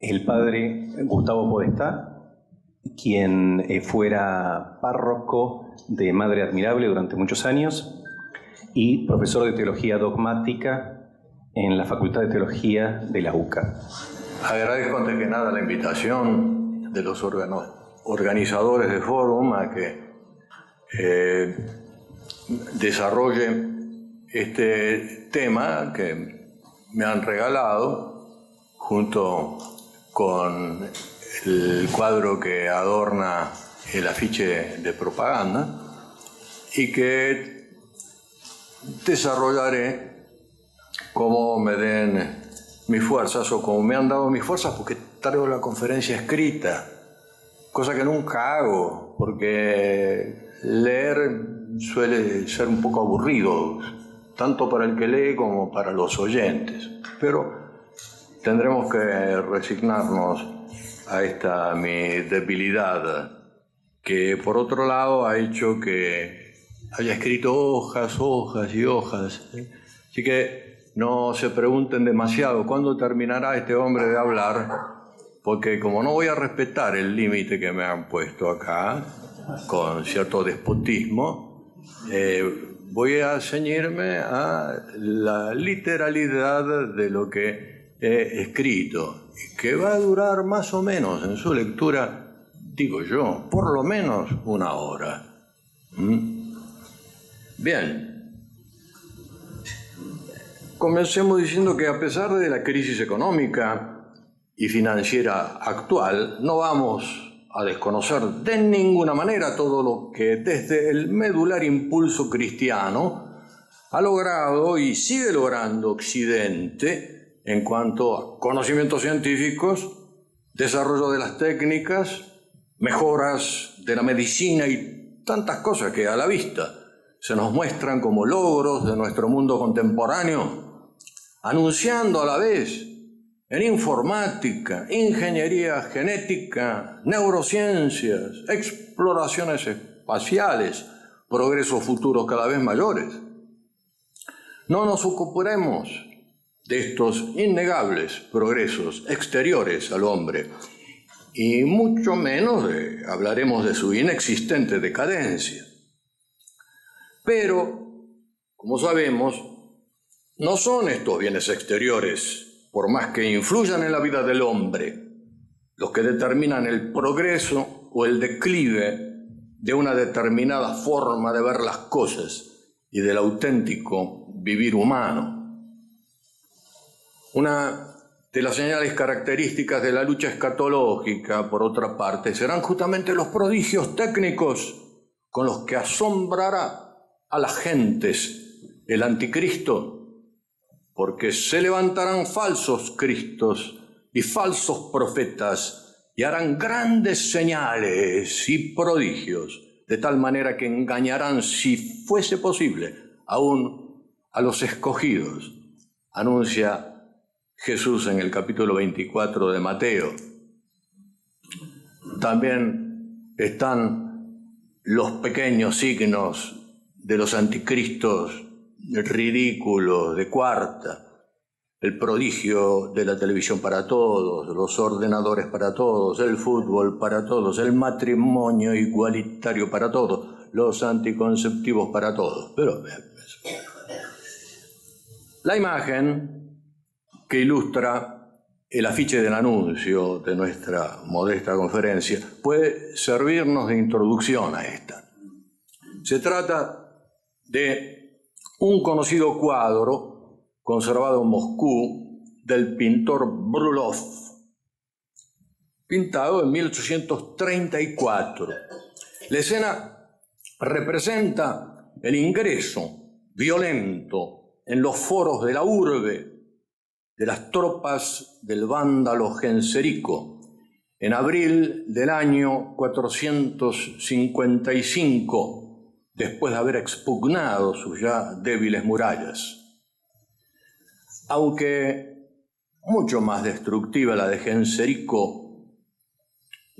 el padre Gustavo Podestá, quien fuera párroco de Madre Admirable durante muchos años y profesor de Teología Dogmática en la Facultad de Teología de la UCA. Agradezco antes que nada la invitación de los organizadores de Fórum a que desarrolle este tema que me han regalado junto con el cuadro que adorna el afiche de propaganda y que desarrollaré como me den mis fuerzas o como me han dado mis fuerzas, porque traigo la conferencia escrita, cosa que nunca hago porque leer suele ser un poco aburrido, tanto para el que lee como para los oyentes, pero tendremos que resignarnos a esta mi debilidad, que por otro lado ha hecho que haya escrito hojas y hojas. Así que no se pregunten demasiado cuándo terminará este hombre de hablar, porque como no voy a respetar el límite que me han puesto acá, con cierto despotismo, voy a ceñirme a la literalidad de lo que he escrito, que va a durar más o menos en su lectura, digo yo, por lo menos una hora. Bien, comencemos diciendo que a pesar de la crisis económica y financiera actual, no vamos a desconocer de ninguna manera todo lo que desde el medular impulso cristiano ha logrado y sigue logrando Occidente en cuanto a conocimientos científicos, desarrollo de las técnicas, mejoras de la medicina y tantas cosas que a la vista se nos muestran como logros de nuestro mundo contemporáneo, anunciando a la vez en informática, ingeniería genética, neurociencias, exploraciones espaciales, progresos futuros cada vez mayores. No nos ocuparemos de estos innegables progresos exteriores al hombre, y mucho menos hablaremos de su inexistente decadencia. Pero, como sabemos, no son estos bienes exteriores, por más que influyan en la vida del hombre, los que determinan el progreso o el declive de una determinada forma de ver las cosas y del auténtico vivir humano. Una de las señales características de la lucha escatológica, por otra parte, serán justamente los prodigios técnicos con los que asombrará a las gentes el anticristo, porque se levantarán falsos cristos y falsos profetas y harán grandes señales y prodigios, de tal manera que engañarán, si fuese posible, aún a los escogidos, anuncia Jesús en el capítulo 24 de Mateo. También están los pequeños signos de los anticristos ridículos de cuarta, el prodigio de la televisión para todos, los ordenadores para todos, el fútbol para todos, el matrimonio igualitario para todos, los anticonceptivos para todos. Pero la imagen que ilustra el afiche del anuncio de nuestra modesta conferencia puede servirnos de introducción a esta. Se trata de un conocido cuadro conservado en Moscú del pintor Brulov, pintado en 1834. La escena representa el ingreso violento en los foros de la urbe de las tropas del vándalo Genserico en abril del año 455, después de haber expugnado sus ya débiles murallas. Aunque mucho más destructiva la de Genserico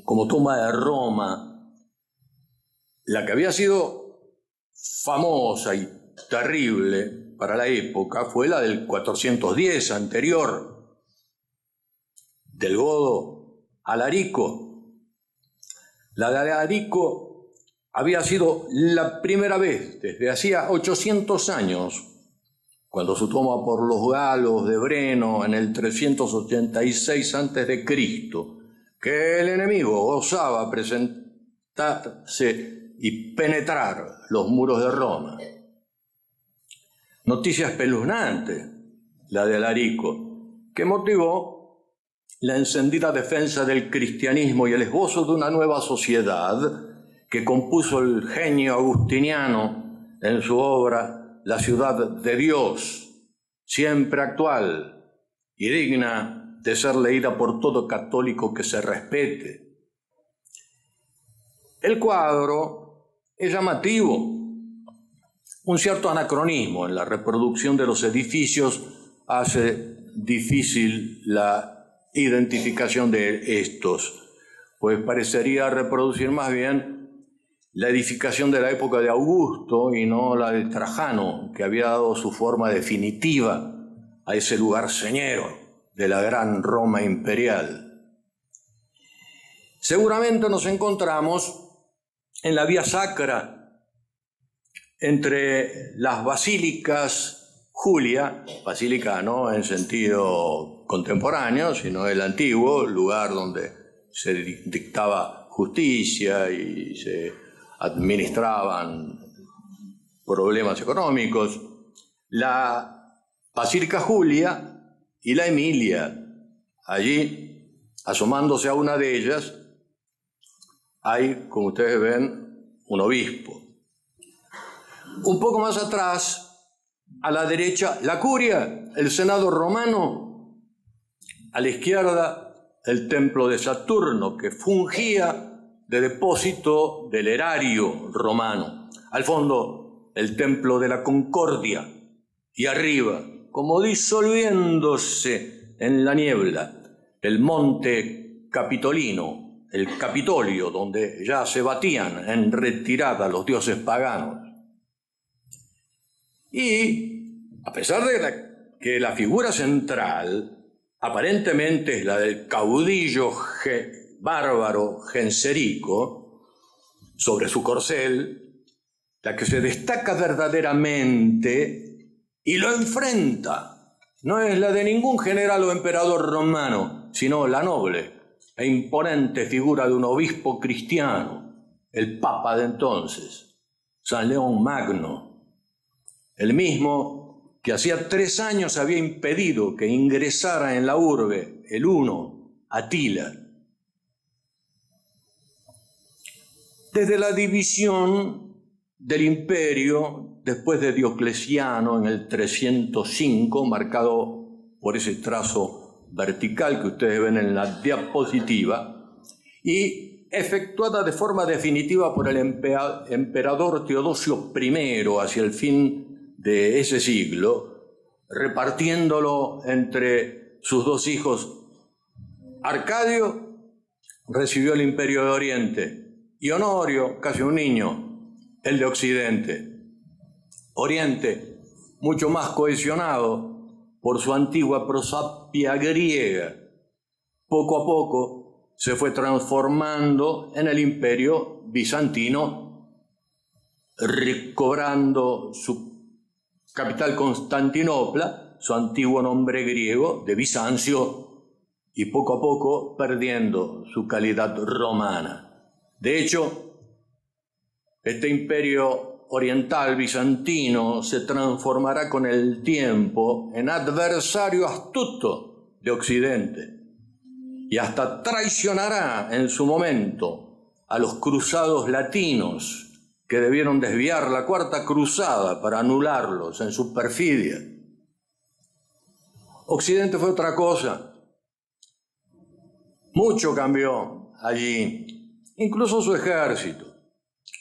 como toma de Roma, la que había sido famosa y terrible para la época fue la del 410 anterior, del godo Alarico. La de Alarico había sido la primera vez desde hacía 800 años, cuando se toma por los galos de Breno en el 386 a.C., que el enemigo osaba presentarse y penetrar los muros de Roma. Noticia espeluznante, la de Alarico, que motivó la encendida defensa del cristianismo y el esbozo de una nueva sociedad que compuso el genio agustiniano en su obra La ciudad de Dios, siempre actual y digna de ser leída por todo católico que se respete. El cuadro es llamativo, un cierto anacronismo en la reproducción de los edificios hace difícil la identificación de estos, pues parecería reproducir más bien la edificación de la época de Augusto y no la de Trajano, que había dado su forma definitiva a ese lugar señero de la gran Roma imperial. Seguramente nos encontramos en la vía sacra entre las basílicas Julia, basílica no en sentido contemporáneo, sino el antiguo lugar donde se dictaba justicia y se administraban problemas económicos, la Basílica Julia y la Emilia. Allí, asomándose a una de ellas, hay, como ustedes ven, un obispo. Un poco más atrás, a la derecha, la curia, el senado romano. A la izquierda, el templo de Saturno, que fungía de depósito del erario romano. Al fondo, el templo de la Concordia. Y arriba, como disolviéndose en la niebla, el monte Capitolino, el Capitolio, donde ya se batían en retirada los dioses paganos. Y, a pesar de que la figura central aparentemente es la del caudillo bárbaro Genserico, sobre su corcel, la que se destaca verdaderamente y lo enfrenta, no es la de ningún general o emperador romano, sino la noble e imponente figura de un obispo cristiano, el Papa de entonces, San León Magno, el mismo que hacía 3 años había impedido que ingresara en la urbe el huno Atila. Desde la división del imperio después de Diocleciano en el 305, marcado por ese trazo vertical que ustedes ven en la diapositiva, y efectuada de forma definitiva por el emperador Teodosio I hacia el fin de ese siglo, repartiéndolo entre sus 2 hijos. Arcadio recibió el imperio de Oriente y Honorio, casi un niño, el de Occidente. Oriente, mucho más cohesionado por su antigua prosapia griega, poco a poco se fue transformando en el imperio bizantino, recobrando su capital Constantinopla, su antiguo nombre griego de Bizancio, y poco a poco perdiendo su calidad romana. De hecho, este imperio oriental bizantino se transformará con el tiempo en adversario astuto de Occidente y hasta traicionará en su momento a los cruzados latinos que debieron desviar la Cuarta Cruzada para anularlos en su perfidia. Occidente fue otra cosa. Mucho cambió allí, incluso su ejército.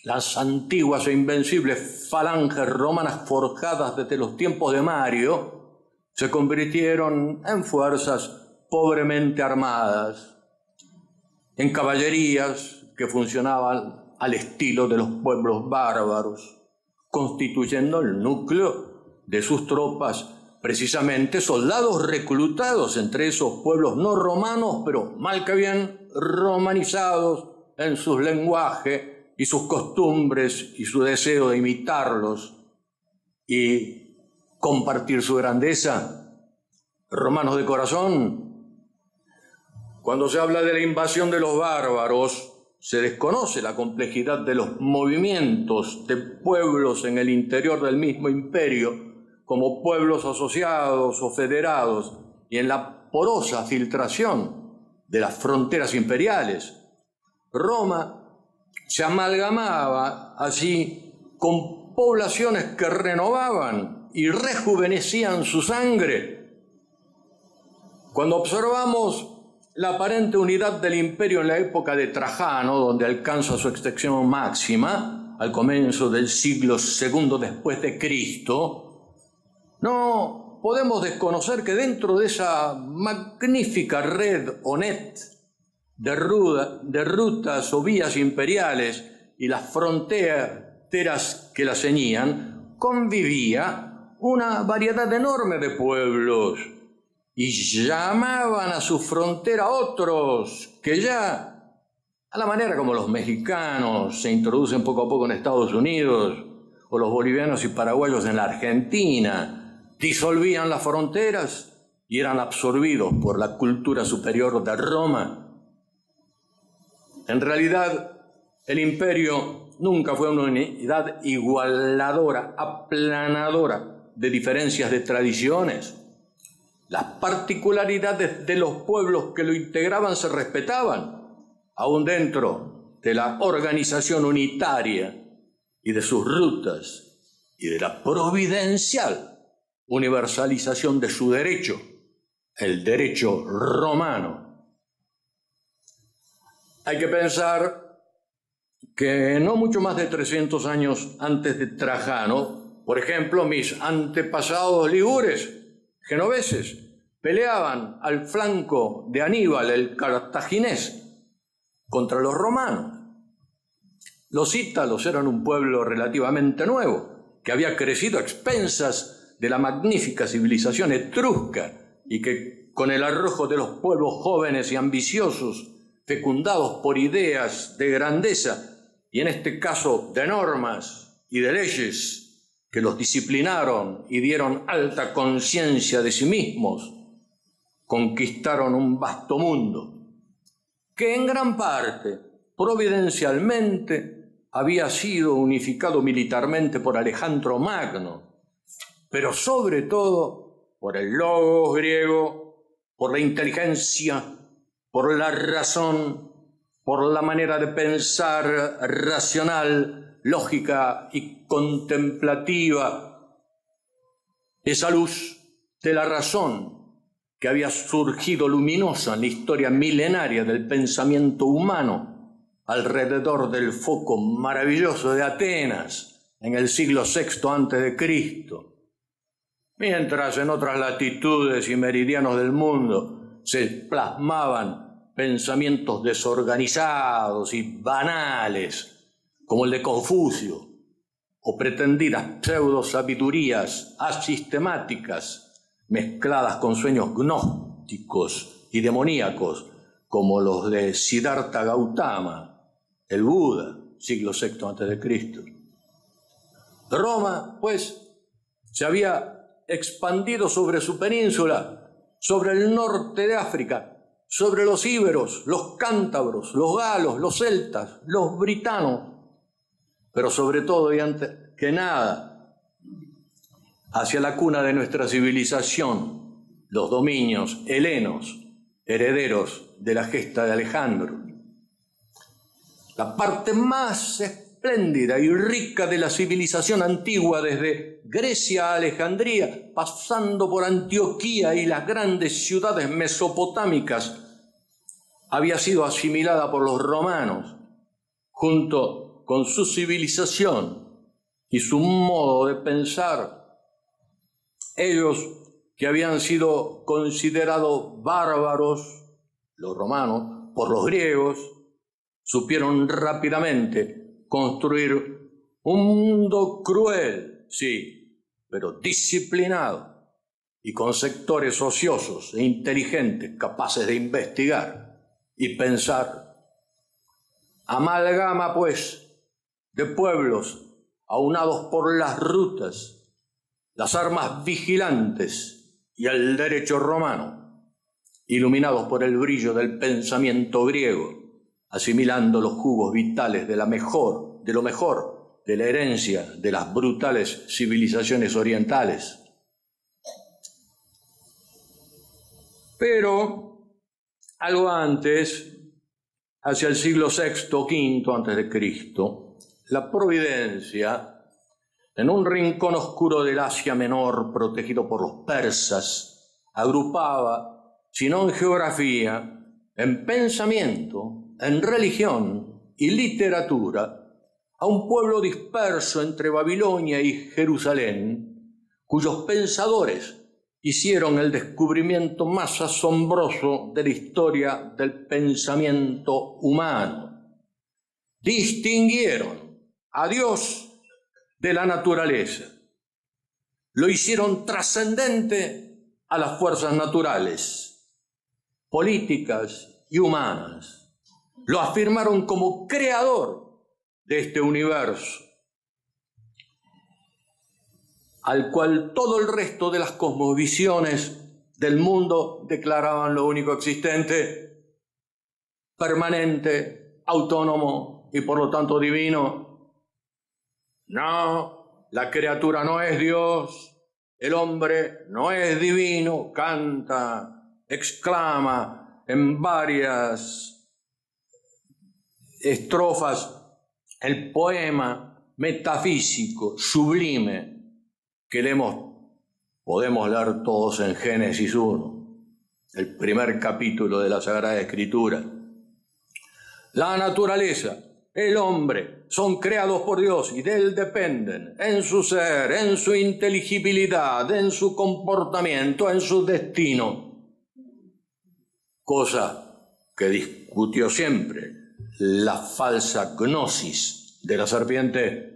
Las antiguas e invencibles falanges romanas forjadas desde los tiempos de Mario se convirtieron en fuerzas pobremente armadas, en caballerías que funcionaban al estilo de los pueblos bárbaros, constituyendo el núcleo de sus tropas precisamente soldados reclutados entre esos pueblos no romanos, pero mal que bien romanizados en su lenguaje y sus costumbres y su deseo de imitarlos y compartir su grandeza. Romanos de corazón. Cuando se habla de la invasión de los bárbaros, se desconoce la complejidad de los movimientos de pueblos en el interior del mismo imperio, como pueblos asociados o federados, y en la porosa filtración de las fronteras imperiales. Roma se amalgamaba así con poblaciones que renovaban y rejuvenecían su sangre. Cuando observamos la aparente unidad del imperio en la época de Trajano, donde alcanza su extensión máxima, al comienzo del siglo II después de Cristo, no podemos desconocer que dentro de esa magnífica red o net de rutas o vías imperiales y las fronteras que las ceñían, convivía una variedad enorme de pueblos, y llamaban a su frontera otros que ya, a la manera como los mexicanos se introducen poco a poco en Estados Unidos, o los bolivianos y paraguayos en la Argentina, disolvían las fronteras y eran absorbidos por la cultura superior de Roma. En realidad, el imperio nunca fue una unidad igualadora, aplanadora de diferencias de tradiciones. Las particularidades de los pueblos que lo integraban se respetaban, aún dentro de la organización unitaria y de sus rutas y de la providencial universalización de su derecho, el derecho romano. Hay que pensar que no mucho más de 300 años antes de Trajano, por ejemplo, mis antepasados ligures, genoveses, peleaban al flanco de Aníbal el cartaginés contra los romanos. Los ítalos eran un pueblo relativamente nuevo, que había crecido a expensas de la magnífica civilización etrusca y que, con el arrojo de los pueblos jóvenes y ambiciosos, fecundados por ideas de grandeza y en este caso de normas y de leyes que los disciplinaron y dieron alta conciencia de sí mismos, conquistaron un vasto mundo que en gran parte, providencialmente, había sido unificado militarmente por Alejandro Magno, pero sobre todo por el logos griego, por la inteligencia, por la razón, por la manera de pensar racional, lógica y contemplativa, esa luz de la razón que había surgido luminosa en la historia milenaria del pensamiento humano alrededor del foco maravilloso de Atenas en el siglo VI a.C., mientras en otras latitudes y meridianos del mundo se plasmaban pensamientos desorganizados y banales, como el de Confucio, o pretendidas pseudo-sabidurías asistemáticas mezcladas con sueños gnósticos y demoníacos, como los de Siddhartha Gautama, el Buda, siglo VI a.C. Roma, pues, se había expandido sobre su península, sobre el norte de África, sobre los íberos, los cántabros, los galos, los celtas, los britanos, pero sobre todo y antes que nada, hacia la cuna de nuestra civilización, los dominios helenos, herederos de la gesta de Alejandro. La parte más espléndida y rica de la civilización antigua, desde Grecia a Alejandría, pasando por Antioquía y las grandes ciudades mesopotámicas, había sido asimilada por los romanos, junto con su civilización y su modo de pensar. Ellos, que habían sido considerados bárbaros, los romanos, por los griegos, supieron rápidamente construir un mundo cruel, sí, pero disciplinado, y con sectores ociosos e inteligentes capaces de investigar y pensar. Amalgama, pues, de pueblos aunados por las rutas, las armas vigilantes y el derecho romano, iluminados por el brillo del pensamiento griego, asimilando los jugos vitales de lo mejor de la herencia de las brutales civilizaciones orientales. Pero algo antes, hacia el siglo VI, V antes de Cristo, la providencia, en un rincón oscuro del Asia Menor, protegido por los persas, agrupaba, si no en geografía, en pensamiento, en religión y literatura, a un pueblo disperso entre Babilonia y Jerusalén, cuyos pensadores hicieron el descubrimiento más asombroso de la historia del pensamiento humano. Distinguieron a Dios de la naturaleza. Lo hicieron trascendente a las fuerzas naturales, políticas y humanas. Lo afirmaron como creador de este universo, al cual todo el resto de las cosmovisiones del mundo declaraban lo único existente, permanente, autónomo y por lo tanto divino. No, la criatura no es Dios, el hombre no es divino, canta, exclama en varias estrofas el poema metafísico, sublime, que podemos leer todos en Génesis 1, el primer capítulo de la Sagrada Escritura. La naturaleza, el hombre, son creados por Dios y de Él dependen en su ser, en su inteligibilidad, en su comportamiento, en su destino. Cosa que discutió siempre la falsa gnosis de la serpiente,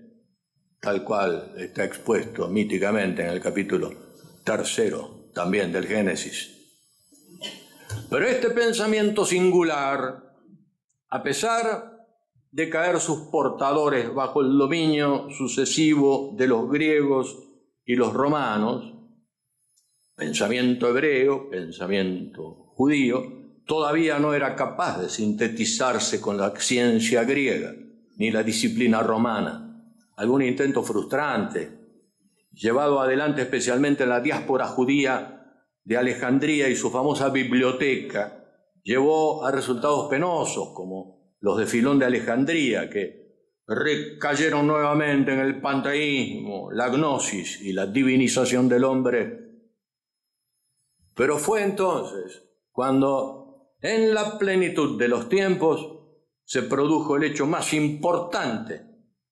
tal cual está expuesto míticamente en el capítulo 3 también del Génesis. Pero este pensamiento singular, a pesar de caer sus portadores bajo el dominio sucesivo de los griegos y los romanos, pensamiento hebreo, pensamiento judío, todavía no era capaz de sintetizarse con la ciencia griega ni la disciplina romana. Algún intento frustrante, llevado adelante especialmente en la diáspora judía de Alejandría y su famosa biblioteca, llevó a resultados penosos como los de Filón de Alejandría, que recayeron nuevamente en el panteísmo, la gnosis y la divinización del hombre. Pero fue entonces cuando, en la plenitud de los tiempos, se produjo el hecho más importante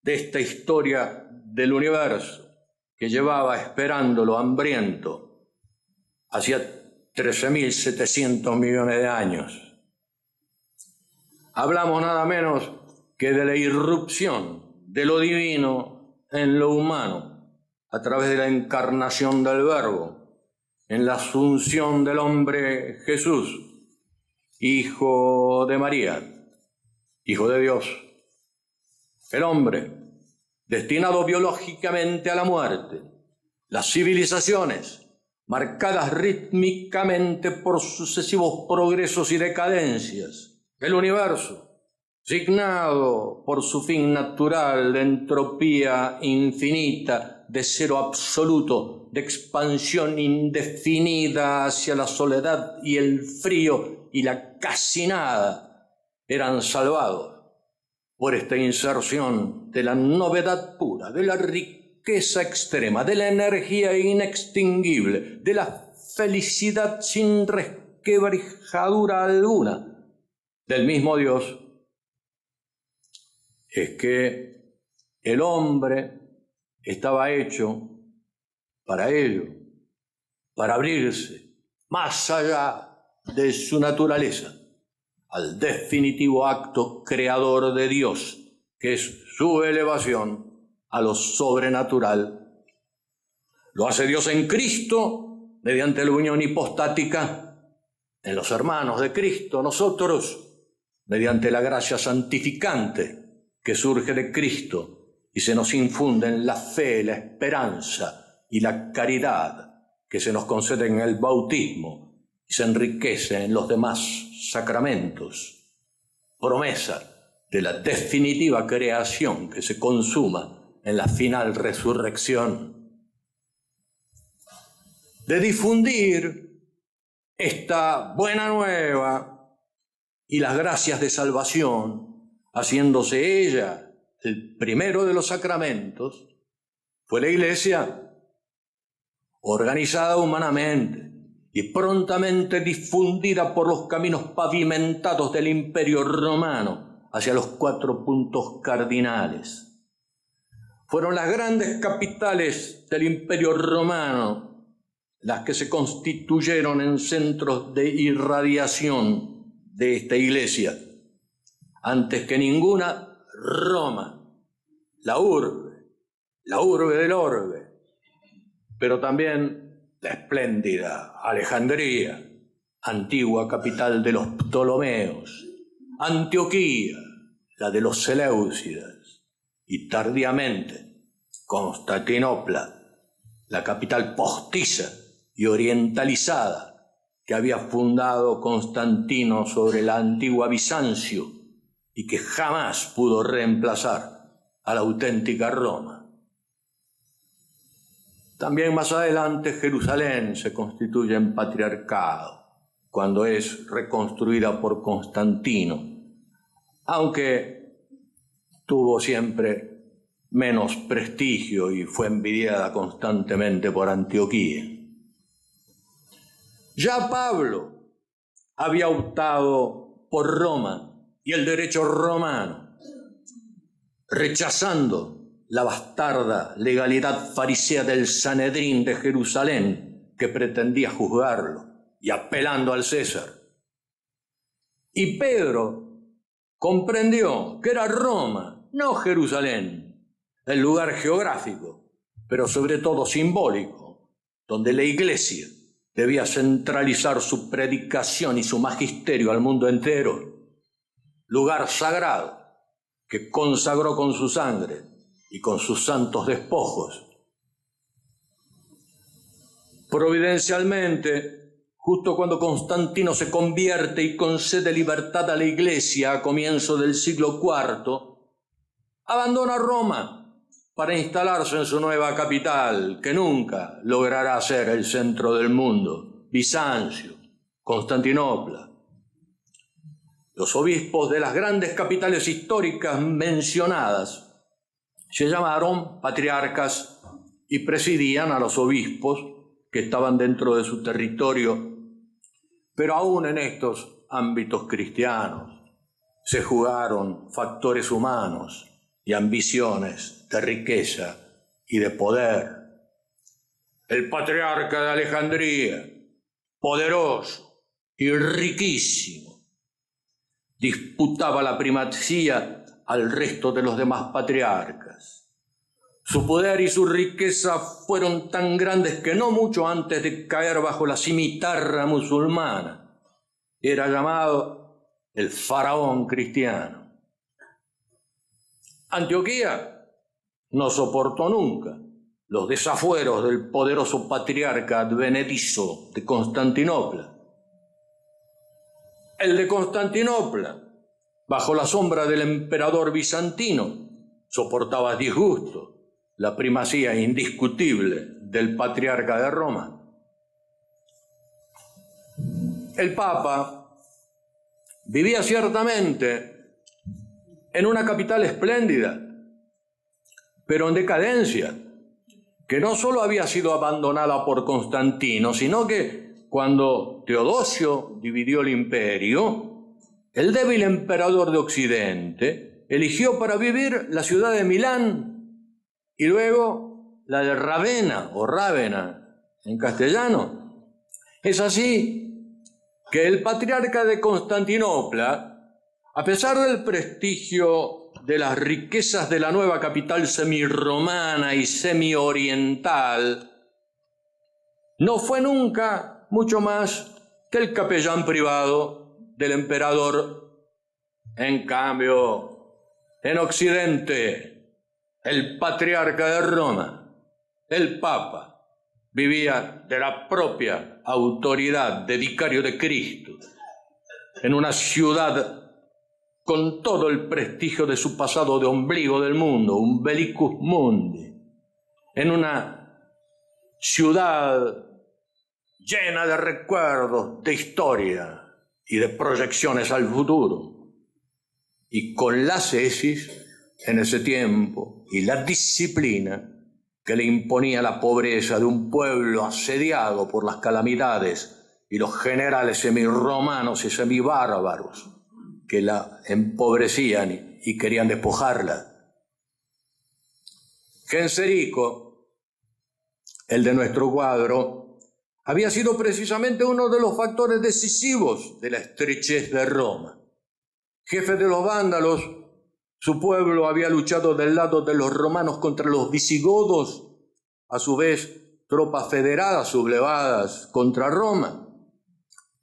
de esta historia del universo, que llevaba esperándolo hambriento hacía 13.700 millones de años. Hablamos nada menos que de la irrupción de lo divino en lo humano, a través de la encarnación del Verbo, en la asunción del hombre Jesús, hijo de María, hijo de Dios. El hombre, destinado biológicamente a la muerte, las civilizaciones, marcadas rítmicamente por sucesivos progresos y decadencias, el universo, signado por su fin natural de entropía infinita, de cero absoluto, de expansión indefinida hacia la soledad y el frío y la casi nada, eran salvados por esta inserción de la novedad pura, de la riqueza extrema, de la energía inextinguible, de la felicidad sin resquebrajadura alguna del mismo Dios. Es que el hombre estaba hecho para ello, para abrirse más allá de su naturaleza al definitivo acto creador de Dios, que es su elevación a lo sobrenatural. Lo hace Dios en Cristo mediante la unión hipostática en los hermanos de Cristo, nosotros, mediante la gracia santificante que surge de Cristo y se nos infunde en la fe, la esperanza y la caridad que se nos concede en el bautismo y se enriquece en los demás sacramentos, promesa de la definitiva creación que se consuma en la final resurrección, de difundir esta buena nueva y las gracias de salvación, haciéndose ella el primero de los sacramentos, fue la Iglesia organizada humanamente y prontamente difundida por los caminos pavimentados del Imperio Romano hacia los 4 puntos cardinales. Fueron las grandes capitales del Imperio Romano las que se constituyeron en centros de irradiación de esta Iglesia. Antes que ninguna, Roma, la urbe del orbe, pero también la espléndida Alejandría, antigua capital de los Ptolomeos, Antioquía, la de los Seleucidas, y tardíamente Constantinopla, la capital postiza y orientalizada que había fundado Constantino sobre la antigua Bizancio y que jamás pudo reemplazar a la auténtica Roma. También más adelante Jerusalén se constituye en patriarcado cuando es reconstruida por Constantino, aunque tuvo siempre menos prestigio y fue envidiada constantemente por Antioquía. Ya Pablo había optado por Roma y el derecho romano, rechazando la bastarda legalidad farisea del Sanedrín de Jerusalén que pretendía juzgarlo, y apelando al César. Y Pedro comprendió que era Roma, no Jerusalén, el lugar geográfico, pero sobre todo simbólico, donde la Iglesia debía centralizar su predicación y su magisterio al mundo entero, lugar sagrado que consagró con su sangre y con sus santos despojos. Providencialmente, justo cuando Constantino se convierte y concede libertad a la Iglesia a comienzo del siglo IV, abandona Roma para instalarse en su nueva capital, que nunca logrará ser el centro del mundo, Bizancio, Constantinopla. Los obispos de las grandes capitales históricas mencionadas se llamaron patriarcas y presidían a los obispos que estaban dentro de su territorio. Pero aún en estos ámbitos cristianos se jugaron factores humanos y ambiciones de riqueza y de poder. El patriarca de Alejandría, poderoso y riquísimo, disputaba la primacía al resto de los demás patriarcas. Su poder y su riqueza fueron tan grandes que no mucho antes de caer bajo la cimitarra musulmana era llamado el faraón cristiano. Antioquía no soportó nunca los desafueros del poderoso patriarca advenedizo de Constantinopla. El de Constantinopla, bajo la sombra del emperador bizantino, soportaba a disgusto la primacía indiscutible del patriarca de Roma. El Papa vivía ciertamente en una capital espléndida, pero en decadencia, que no solo había sido abandonada por Constantino, sino que cuando Teodosio dividió el imperio, el débil emperador de Occidente eligió para vivir la ciudad de Milán y luego la de Rávena o Rávena en castellano. Es así que el patriarca de Constantinopla, a pesar del prestigio de las riquezas de la nueva capital semirromana y semioriental, no fue nunca mucho más que el capellán privado del emperador. En cambio, en Occidente, el patriarca de Roma, el Papa, vivía de la propia autoridad de vicario de Cristo, en una ciudad con todo el prestigio de su pasado de ombligo del mundo, umbilicus mundi, en una ciudad llena de recuerdos, de historia y de proyecciones al futuro, y con la ascesis en ese tiempo y la disciplina que le imponía la pobreza de un pueblo asediado por las calamidades y los generales semirromanos y semibárbaros que la empobrecían y querían despojarla. Genserico, el de nuestro cuadro, había sido precisamente uno de los factores decisivos de la estrechez de Roma. Jefe de los vándalos, su pueblo había luchado del lado de los romanos contra los visigodos, a su vez tropas federadas sublevadas contra Roma.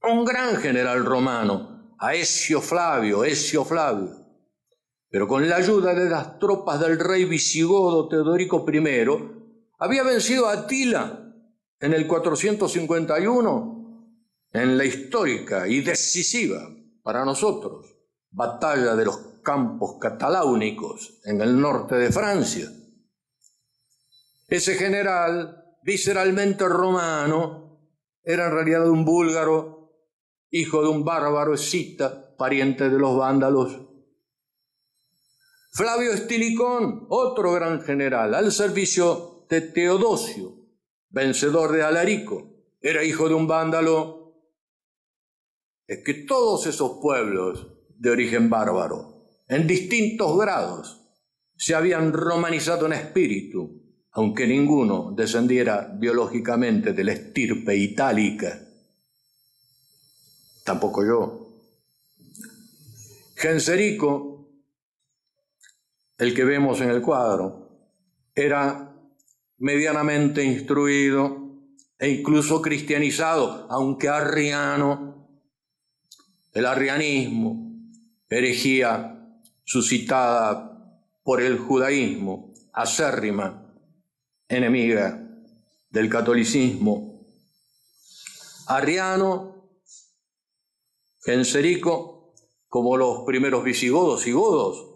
Un gran general romano, Ezio Flavio, pero con la ayuda de las tropas del rey visigodo Teodorico I, había vencido a Atila en el 451 en la histórica y decisiva para nosotros batalla de los Campos Cataláunicos en el norte de Francia. Ese general, visceralmente romano, era en realidad un búlgaro, hijo de un bárbaro escita, pariente de los vándalos. Flavio Estilicón, otro gran general, al servicio de Teodosio, vencedor de Alarico, era hijo de un vándalo. Es que todos esos pueblos de origen bárbaro, en distintos grados, se habían romanizado en espíritu, aunque ninguno descendiera biológicamente de la estirpe itálica. Tampoco yo. Genserico, el que vemos en el cuadro, era medianamente instruido e incluso cristianizado, aunque arriano. El arrianismo, herejía suscitada por el judaísmo, acérrima, enemiga del catolicismo. Arriano, Genserico, como los primeros visigodos y godos,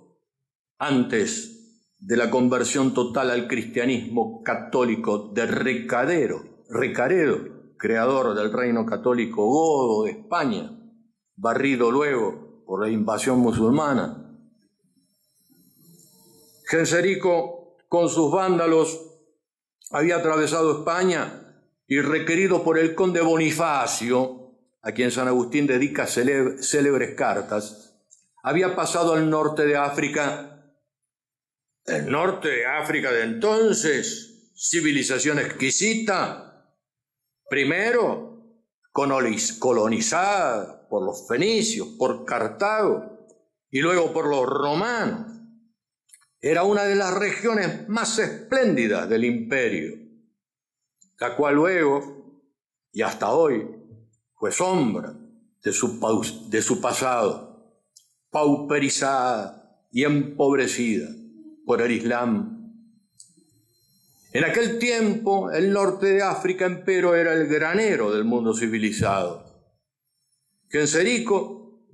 antes de la conversión total al cristianismo católico de Recaredo, creador del reino católico godo de España, barrido luego por la invasión musulmana. Genserico, con sus vándalos, había atravesado España y, requerido por el conde Bonifacio, a quien San Agustín dedica célebres cartas, había pasado al norte de África. El norte de África de entonces, civilización exquisita, primero colonizada por los fenicios, por Cartago y luego por los romanos. Era una de las regiones más espléndidas del imperio, la cual luego y hasta hoy fue sombra de su pasado, pauperizada y empobrecida por el Islam. En aquel tiempo, el norte de África, empero, era el granero del mundo civilizado. Genserico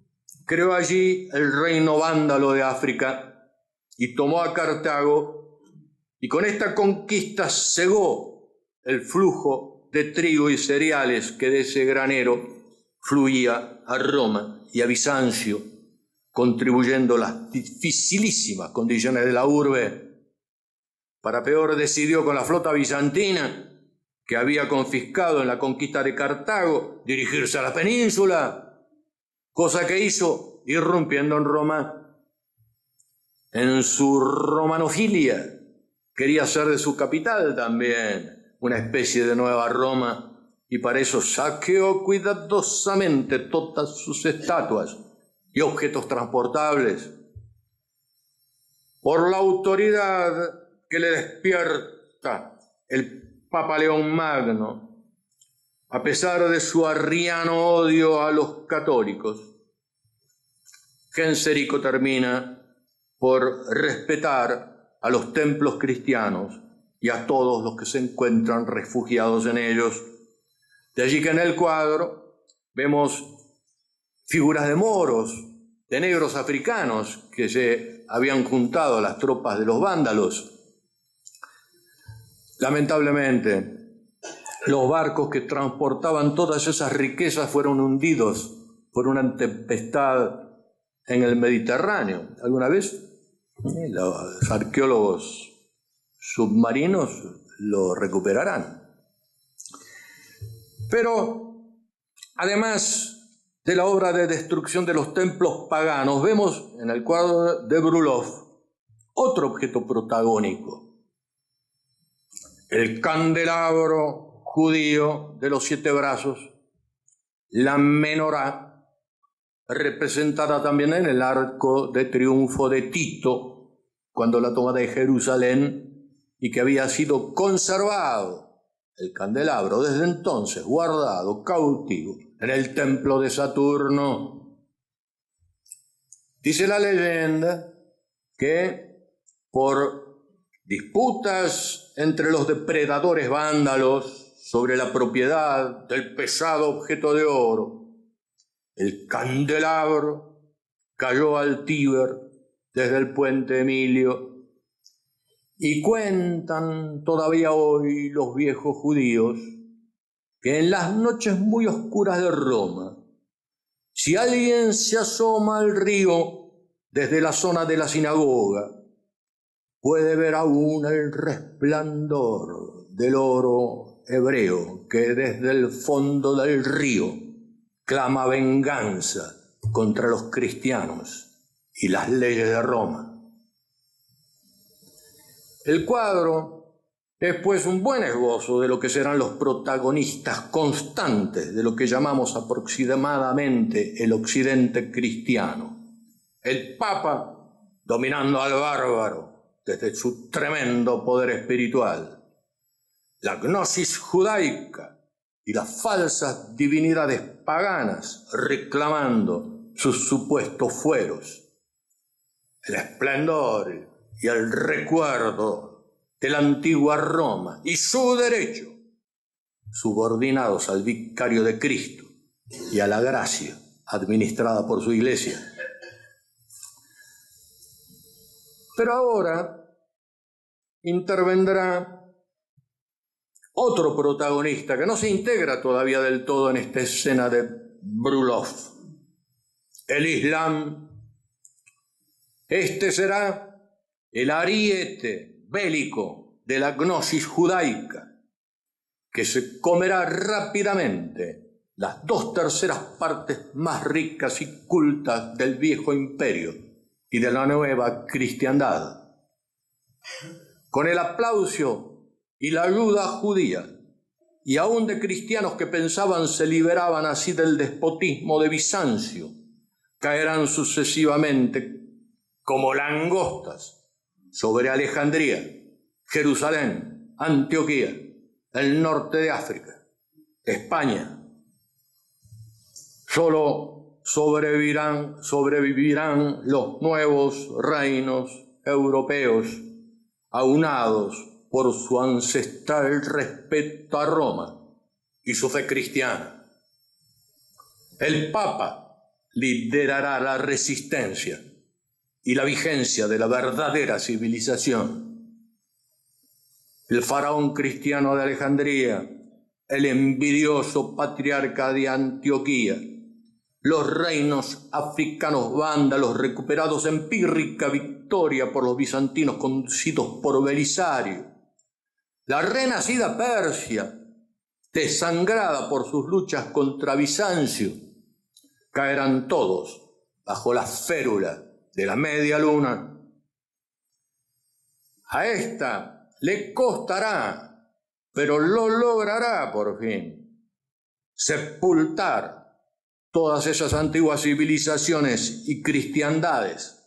creó allí el reino vándalo de África y tomó a Cartago, y con esta conquista cegó el flujo de trigo y cereales que de ese granero fluía a Roma y a Bizancio, contribuyendo a las dificilísimas condiciones de la urbe. Para peor, decidió con la flota bizantina, que había confiscado en la conquista de Cartago, dirigirse a la península, cosa que hizo irrumpiendo en Roma. En su romanofilia quería hacer de su capital también una especie de nueva Roma, y para eso saqueó cuidadosamente todas sus estatuas y objetos transportables. Por la autoridad que le despierta el Papa León Magno, a pesar de su arriano odio a los católicos, Genserico termina por respetar a los templos cristianos y a todos los que se encuentran refugiados en ellos. De allí que en el cuadro vemos figuras de moros, de negros africanos que se habían juntado a las tropas de los vándalos. Lamentablemente, los barcos que transportaban todas esas riquezas fueron hundidos por una tempestad en el Mediterráneo. ¿Alguna vez? Los arqueólogos submarinos lo recuperarán. Pero, además de la obra de destrucción de los templos paganos, vemos en el cuadro de Brulov otro objeto protagónico: el candelabro judío de los 7 brazos, la menorá, representada también en el arco de triunfo de Tito, cuando la toma de Jerusalén, y que había sido conservado el candelabro desde entonces, guardado cautivo en el templo de Saturno. Dice la leyenda que por disputas entre los depredadores vándalos sobre la propiedad del pesado objeto de oro, el candelabro cayó al Tíber desde el puente Emilio, y cuentan todavía hoy los viejos judíos que en las noches muy oscuras de Roma, si alguien se asoma al río desde la zona de la sinagoga, puede ver aún el resplandor del oro hebreo que desde el fondo del río clama venganza contra los cristianos y las leyes de Roma. El cuadro es pues un buen esbozo de lo que serán los protagonistas constantes de lo que llamamos aproximadamente el occidente cristiano. El Papa dominando al bárbaro desde su tremendo poder espiritual, la gnosis judaica y las falsas divinidades paganas reclamando sus supuestos fueros, el esplendor y el recuerdo de la antigua Roma y su derecho, subordinados al vicario de Cristo y a la gracia administrada por su iglesia. Pero ahora intervendrá otro protagonista que no se integra todavía del todo en esta escena de Brulov: el Islam. Este será el ariete bélico de la gnosis judaica, que se comerá rápidamente las 2/3 partes más ricas y cultas del viejo imperio y de la nueva cristiandad. Con el aplauso y la ayuda judía, y aún de cristianos que pensaban se liberaban así del despotismo de Bizancio, caerán sucesivamente como langostas sobre Alejandría, Jerusalén, Antioquía, el norte de África, España. Solo sobrevivirán los nuevos reinos europeos, aunados por su ancestral respeto a Roma y su fe cristiana. El Papa liderará la resistencia y la vigencia de la verdadera civilización. El faraón cristiano de Alejandría, el envidioso patriarca de Antioquía, los reinos africanos vándalos recuperados en pírrica victoria por los bizantinos conducidos por Belisario, la renacida Persia, desangrada por sus luchas contra Bizancio, caerán todos bajo la férula de la media luna. A esta le costará, pero lo logrará por fin, sepultar todas esas antiguas civilizaciones y cristiandades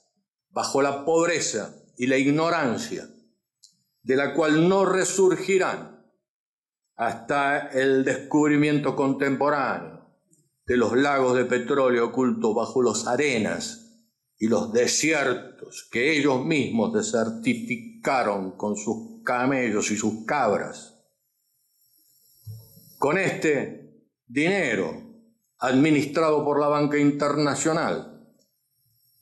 bajo la pobreza y la ignorancia, de la cual no resurgirán hasta el descubrimiento contemporáneo de los lagos de petróleo ocultos bajo las arenas y los desiertos que ellos mismos desertificaron con sus camellos y sus cabras. Con este dinero administrado por la banca internacional,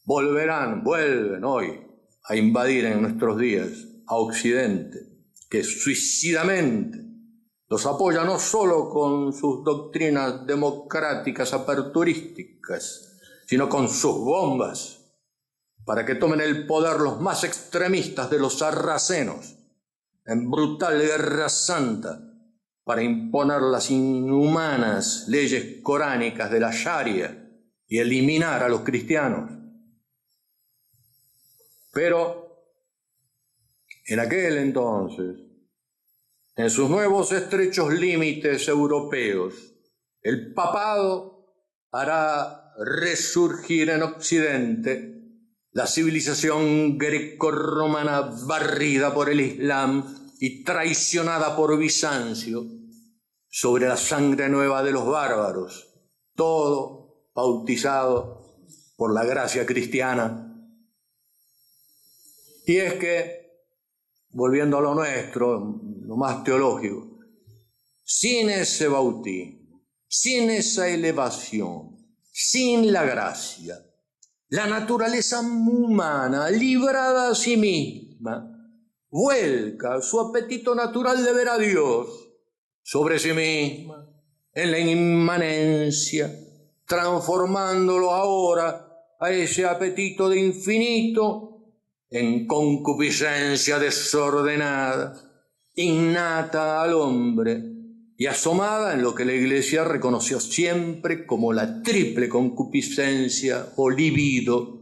vuelven hoy a invadir en nuestros días a Occidente, que suicidamente los apoya no solo con sus doctrinas democráticas aperturísticas, sino con sus bombas, para que tomen el poder los más extremistas de los sarracenos, en brutal guerra santa, para imponer las inhumanas leyes coránicas de la Sharia y eliminar a los cristianos. Pero en aquel entonces, en sus nuevos estrechos límites europeos, el papado hará resurgir en Occidente la civilización grecorromana barrida por el Islam y traicionada por Bizancio sobre la sangre nueva de los bárbaros, todo bautizado por la gracia cristiana. Y es que, volviendo a lo nuestro, lo más teológico, sin ese bautismo, sin esa elevación, sin la gracia, la naturaleza humana, librada a sí misma, vuelca su apetito natural de ver a Dios sobre sí misma, en la inmanencia, transformándolo ahora a ese apetito de infinito en concupiscencia desordenada, innata al hombre y asomada en lo que la Iglesia reconoció siempre como la triple concupiscencia o libido,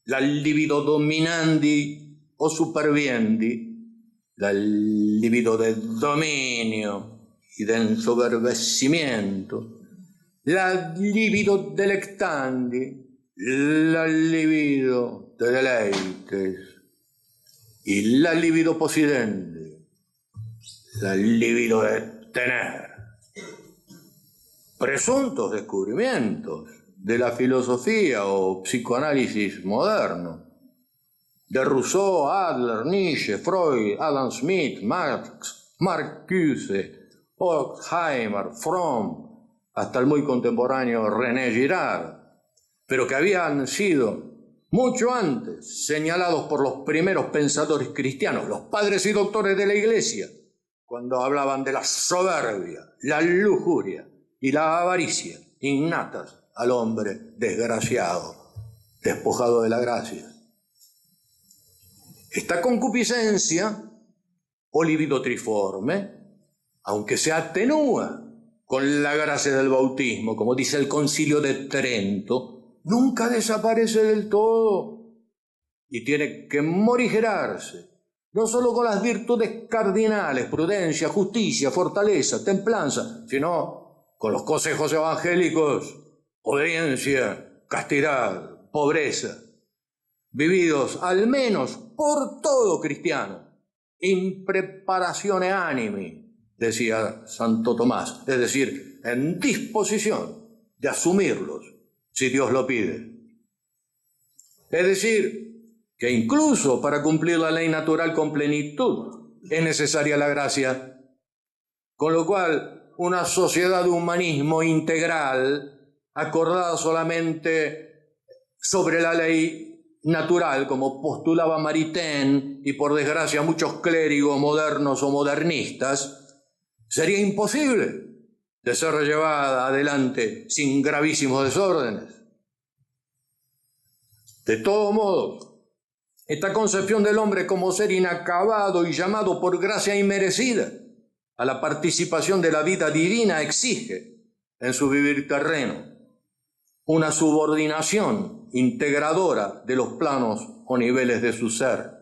la libido dominandi o superviendi, la libido de dominio y de ensoberbecimiento, la libido delectandi, la libido de deleites y la libido possidendi, la libido de tener. Presuntos descubrimientos de la filosofía o psicoanálisis moderno, de Rousseau, Adler, Nietzsche, Freud, Adam Smith, Marx, Marcuse, Horkheimer, Fromm, hasta el muy contemporáneo René Girard, pero que habían sido mucho antes señalados por los primeros pensadores cristianos, los padres y doctores de la Iglesia, cuando hablaban de la soberbia, la lujuria y la avaricia innatas al hombre desgraciado, despojado de la gracia. Esta concupiscencia o libido triforme, aunque se atenúa con la gracia del bautismo, como dice el Concilio de Trento, nunca desaparece del todo y tiene que morigerarse, no solo con las virtudes cardinales, prudencia, justicia, fortaleza, templanza, sino con los consejos evangélicos, obediencia, castidad, pobreza, vividos al menos por todo cristiano, in preparatione animi, decía Santo Tomás, es decir, en disposición de asumirlos si Dios lo pide. Es decir, que incluso para cumplir la ley natural con plenitud es necesaria la gracia, con lo cual una sociedad de humanismo integral, acordada solamente sobre la ley natural, como postulaba Maritain y por desgracia muchos clérigos modernos o modernistas, sería imposible de ser llevada adelante sin gravísimos desórdenes. De todos modos, esta concepción del hombre como ser inacabado y llamado por gracia inmerecida a la participación de la vida divina exige en su vivir terreno una subordinación integradora de los planos o niveles de su ser.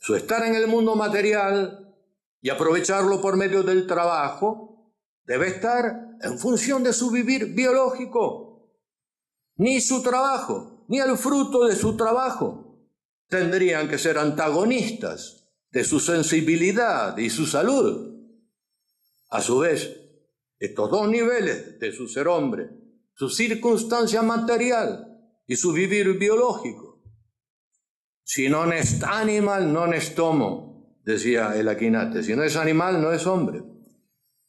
Su estar en el mundo material y aprovecharlo por medio del trabajo debe estar en función de su vivir biológico. Ni su trabajo, ni el fruto de su trabajo tendrían que ser antagonistas de su sensibilidad y su salud. A su vez, estos dos niveles de su ser hombre, su circunstancia material y su vivir biológico. Si non est animal, non est homo, decía el Aquinate. Si no es animal, no es hombre.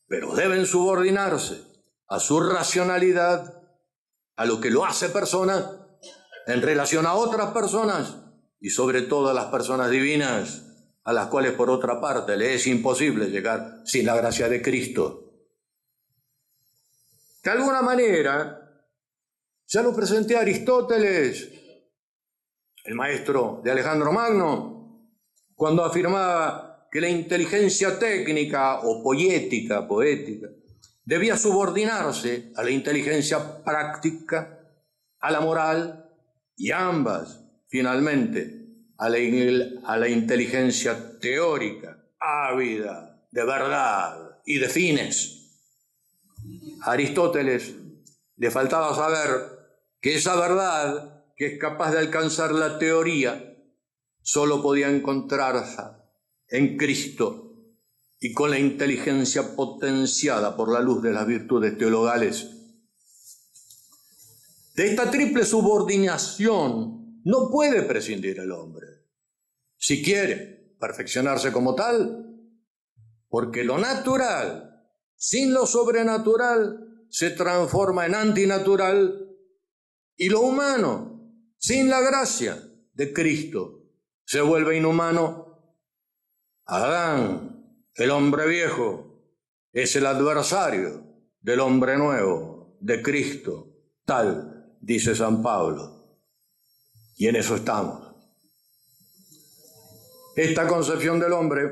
Pero deben subordinarse a su racionalidad, a lo que lo hace persona en relación a otras personas y sobre todo a las personas divinas, a las cuales por otra parte le es imposible llegar sin la gracia de Cristo. De alguna manera, ya lo presenté a Aristóteles, el maestro de Alejandro Magno, cuando afirmaba que la inteligencia técnica o poética, debía subordinarse a la inteligencia práctica, a la moral y ambas, finalmente, a la inteligencia teórica, ávida de verdad y de fines. A Aristóteles le faltaba saber que esa verdad que es capaz de alcanzar la teoría solo podía encontrarse en Cristo y con la inteligencia potenciada por la luz de las virtudes teologales. De esta triple subordinación no puede prescindir el hombre, si quiere perfeccionarse como tal, porque lo natural, sin lo sobrenatural, se transforma en antinatural, y lo humano, sin la gracia de Cristo, se vuelve inhumano. Adán, el hombre viejo, es el adversario del hombre nuevo, de Cristo, tal, dice San Pablo. Y en eso estamos. Esta concepción del hombre,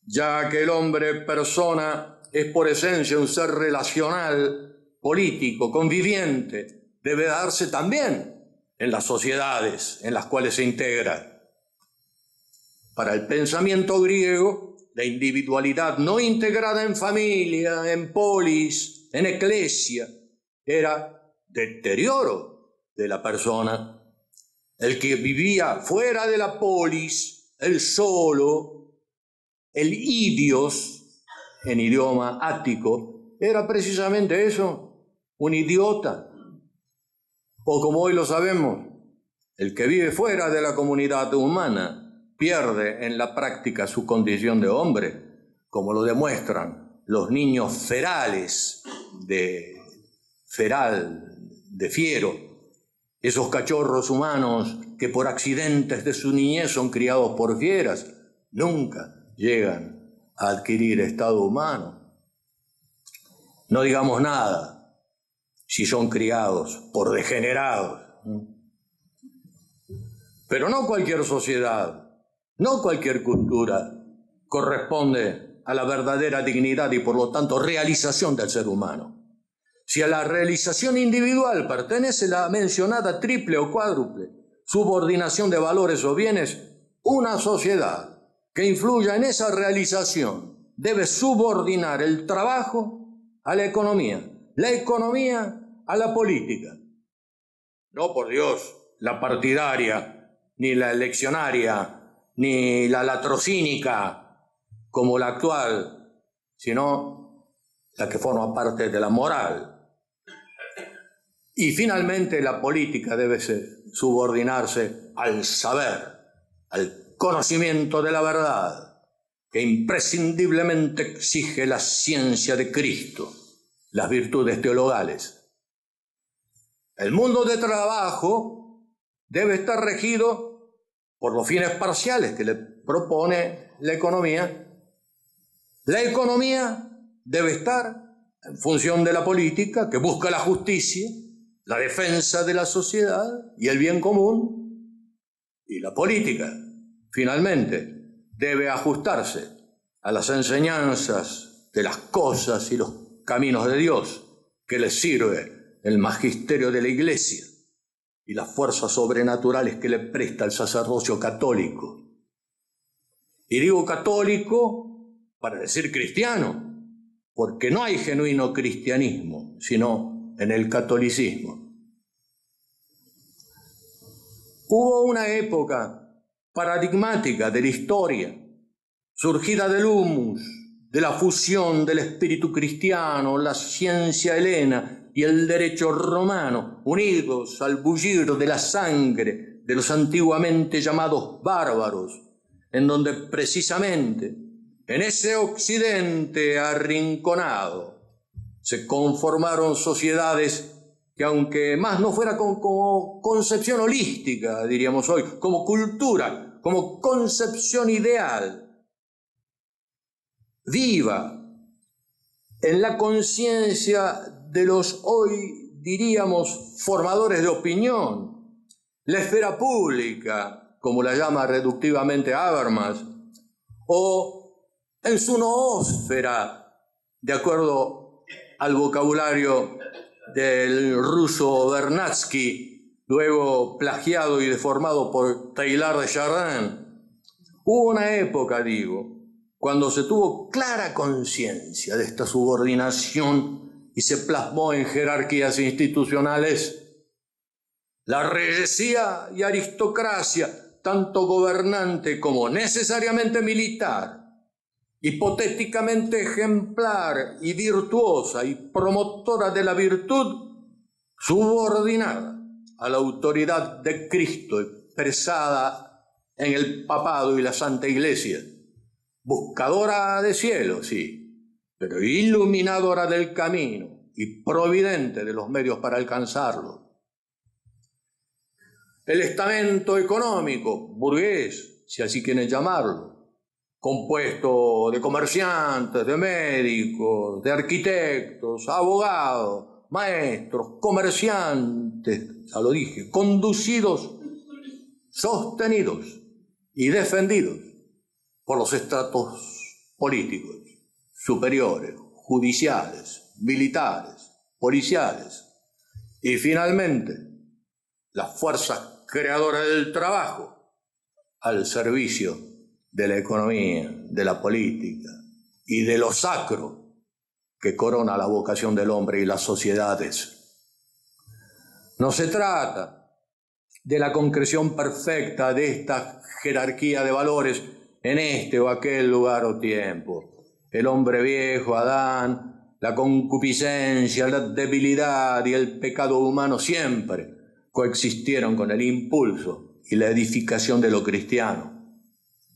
ya que el hombre persona es por esencia un ser relacional, político, conviviente, debe darse también en las sociedades en las cuales se integra. Para el pensamiento griego, la individualidad no integrada en familia, en polis, en eclesia, era deterioro de la persona. El que vivía fuera de la polis, el solo, el idios, en idioma ático, era precisamente eso, un idiota. O como hoy lo sabemos, el que vive fuera de la comunidad humana pierde en la práctica su condición de hombre, como lo demuestran los niños ferales de fiero, esos cachorros humanos que por accidentes de su niñez son criados por fieras, nunca llegan a adquirir estado humano. No digamos nada si son criados por degenerados. Pero no cualquier sociedad, no cualquier cultura corresponde a la verdadera dignidad y por lo tanto realización del ser humano. Si a la realización individual pertenece la mencionada triple o cuádruple subordinación de valores o bienes, una sociedad que influya en esa realización debe subordinar el trabajo a la economía a la política. No, por Dios, la partidaria, ni la eleccionaria, ni la latrocínica como la actual, sino la que forma parte de la moral. Y finalmente la política debe subordinarse al saber, al conocimiento de la verdad, que imprescindiblemente exige la ciencia de Cristo, las virtudes teologales. El mundo de trabajo debe estar regido por los fines parciales que le propone la economía. La economía debe estar en función de la política, que busca la justicia, la defensa de la sociedad y el bien común. Y la política, finalmente, debe ajustarse a las enseñanzas de las cosas y los caminos de Dios que les sirve el magisterio de la Iglesia y las fuerzas sobrenaturales que le presta el sacerdocio católico. Y digo católico para decir cristiano, porque no hay genuino cristianismo, sino en el catolicismo. Hubo una época paradigmática de la historia, surgida del humus, de la fusión del espíritu cristiano, la ciencia helena y el derecho romano, unidos al bullir de la sangre de los antiguamente llamados bárbaros, en donde precisamente en ese occidente arrinconado se conformaron sociedades que, aunque más no fuera como concepción holística, diríamos hoy, como cultura, como concepción ideal, viva en la conciencia de los hoy, diríamos, formadores de opinión, la esfera pública, como la llama reductivamente Habermas, o en su noósfera, de acuerdo al vocabulario del ruso Vernadsky, luego plagiado y deformado por Teilhard de Chardin. Hubo una época, digo, cuando se tuvo clara conciencia de esta subordinación y se plasmó en jerarquías institucionales la reyesía y aristocracia, tanto gobernante como necesariamente militar, hipotéticamente ejemplar y virtuosa y promotora de la virtud, subordinada a la autoridad de Cristo expresada en el papado y la Santa Iglesia, buscadora de cielo, sí, pero iluminadora del camino y providente de los medios para alcanzarlo. El estamento económico, burgués, si así quieren llamarlo, compuesto de comerciantes, de médicos, de arquitectos, abogados, maestros, comerciantes, ya lo dije, conducidos, sostenidos y defendidos por los estratos políticos, superiores, judiciales, militares, policiales y finalmente las fuerzas creadoras del trabajo al servicio de la economía, de la política y de lo sacro que corona la vocación del hombre y las sociedades. No se trata de la concreción perfecta de esta jerarquía de valores en este o aquel lugar o tiempo. El hombre viejo, Adán, la concupiscencia, la debilidad y el pecado humano siempre coexistieron con el impulso y la edificación de lo cristiano.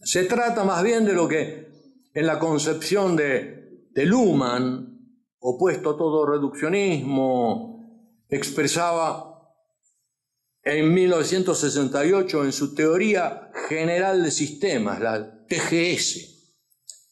Se trata más bien de lo que en la concepción de Luhmann, opuesto a todo reduccionismo, expresaba en 1968 en su Teoría General de Sistemas, la TGS,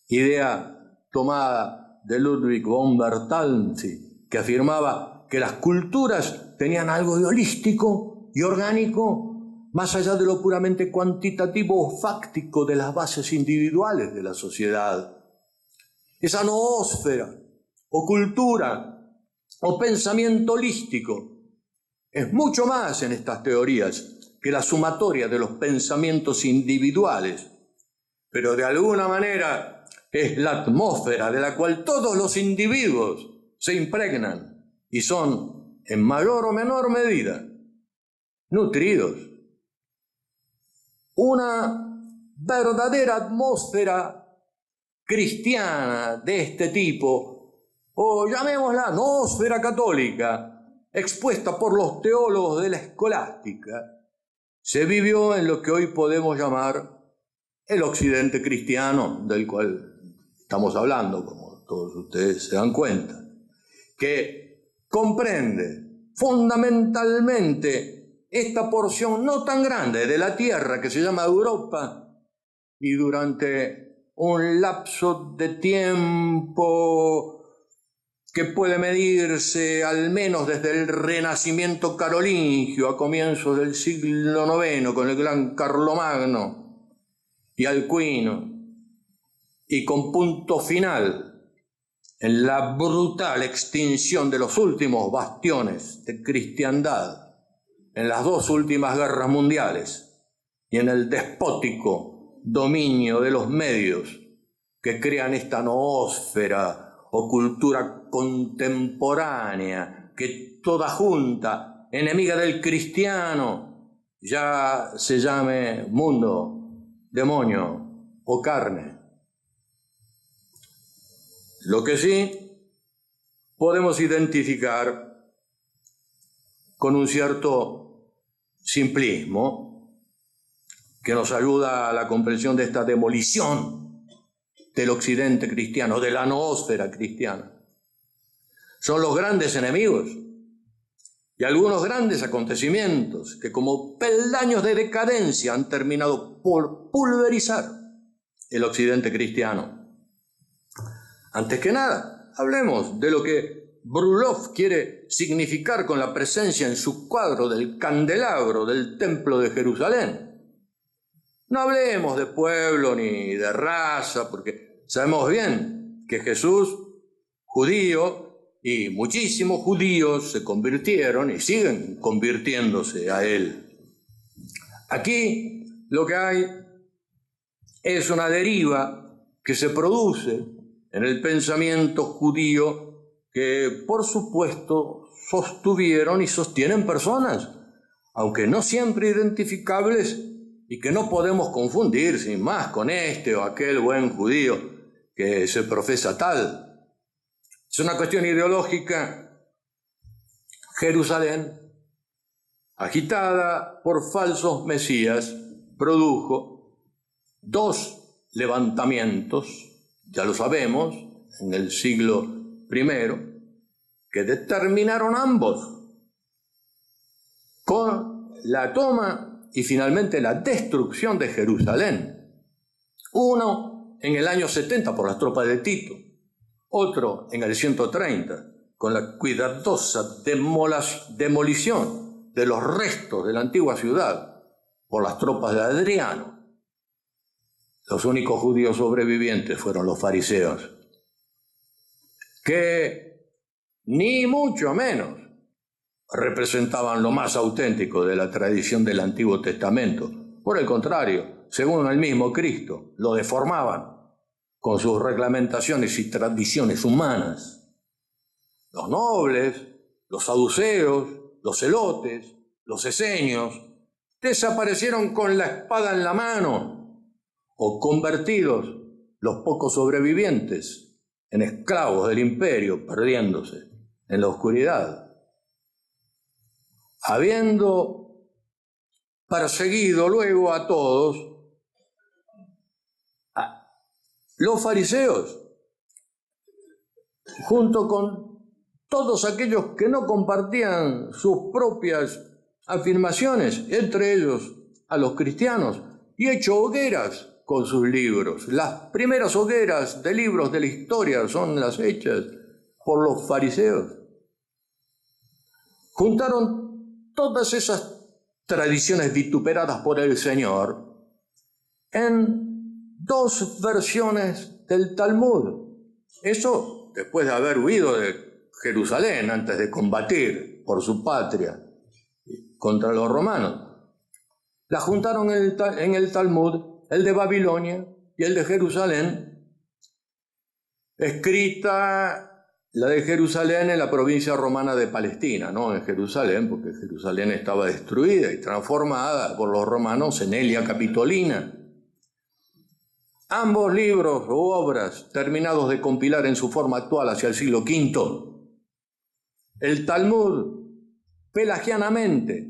idea tomada de Ludwig von Bertalanffy, que afirmaba que las culturas tenían algo de holístico y orgánico, más allá de lo puramente cuantitativo o fáctico de las bases individuales de la sociedad. Esa noósfera, o cultura, o pensamiento holístico, es mucho más en estas teorías que la sumatoria de los pensamientos individuales, pero de alguna manera es la atmósfera de la cual todos los individuos se impregnan y son, en mayor o menor medida, nutridos. Una verdadera atmósfera cristiana de este tipo, o llamémosla noósfera católica, expuesta por los teólogos de la escolástica, se vivió en lo que hoy podemos llamar el occidente cristiano, del cual estamos hablando, como todos ustedes se dan cuenta, que comprende fundamentalmente esta porción no tan grande de la tierra que se llama Europa, y durante un lapso de tiempo que puede medirse al menos desde el Renacimiento carolingio a comienzos del siglo IX con el gran Carlomagno y Alcuino, y con punto final en la brutal extinción de los últimos bastiones de cristiandad en las dos últimas guerras mundiales y en el despótico dominio de los medios que crean esta noósfera o cultura contemporánea que toda junta, enemiga del cristiano, ya se llame mundo, demonio o carne. Lo que sí podemos identificar con un cierto simplismo que nos ayuda a la comprensión de esta demolición del occidente cristiano, de la noósfera cristiana. Son los grandes enemigos y algunos grandes acontecimientos que como peldaños de decadencia han terminado por pulverizar el occidente cristiano. Antes que nada, hablemos de lo que Brulov quiere significar con la presencia en su cuadro del candelabro del Templo de Jerusalén. No hablemos de pueblo ni de raza, porque sabemos bien que Jesús, judío, y muchísimos judíos se convirtieron y siguen convirtiéndose a él. Aquí lo que hay es una deriva que se produce en el pensamiento judío que, por supuesto, sostuvieron y sostienen personas, aunque no siempre identificables, y que no podemos confundir sin más con este o aquel buen judío que se profesa tal. Es una cuestión ideológica. Jerusalén, agitada por falsos mesías, produjo dos levantamientos, ya lo sabemos, en el siglo I, que determinaron ambos con la toma y finalmente la destrucción de Jerusalén. Uno en el año 70 por las tropas de Tito, otro en el 130 con la cuidadosa demolición de los restos de la antigua ciudad por las tropas de Adriano. Los únicos judíos sobrevivientes fueron los fariseos, que ni mucho menos representaban lo más auténtico de la tradición del Antiguo Testamento. Por el contrario, según el mismo Cristo, lo deformaban con sus reglamentaciones y tradiciones humanas. Los nobles, los saduceos, los celotes, los esenios, desaparecieron con la espada en la mano, o convertidos los pocos sobrevivientes en esclavos del imperio, perdiéndose en la oscuridad. Habiendo perseguido luego a todos, los fariseos, junto con todos aquellos que no compartían sus propias afirmaciones, entre ellos a los cristianos, y hecho hogueras con sus libros. Las primeras hogueras de libros de la historia son las hechas por los fariseos. Juntaron todas esas tradiciones vituperadas por el Señor en dos versiones del Talmud. Eso después de haber huido de Jerusalén antes de combatir por su patria contra los romanos. La juntaron en el Talmud, el de Babilonia y el de Jerusalén, escrita la de Jerusalén en la provincia romana de Palestina, no en Jerusalén, porque Jerusalén estaba destruida y transformada por los romanos en Elia Capitolina. Ambos libros o obras terminados de compilar en su forma actual hacia el siglo V. El Talmud, pelagianamente,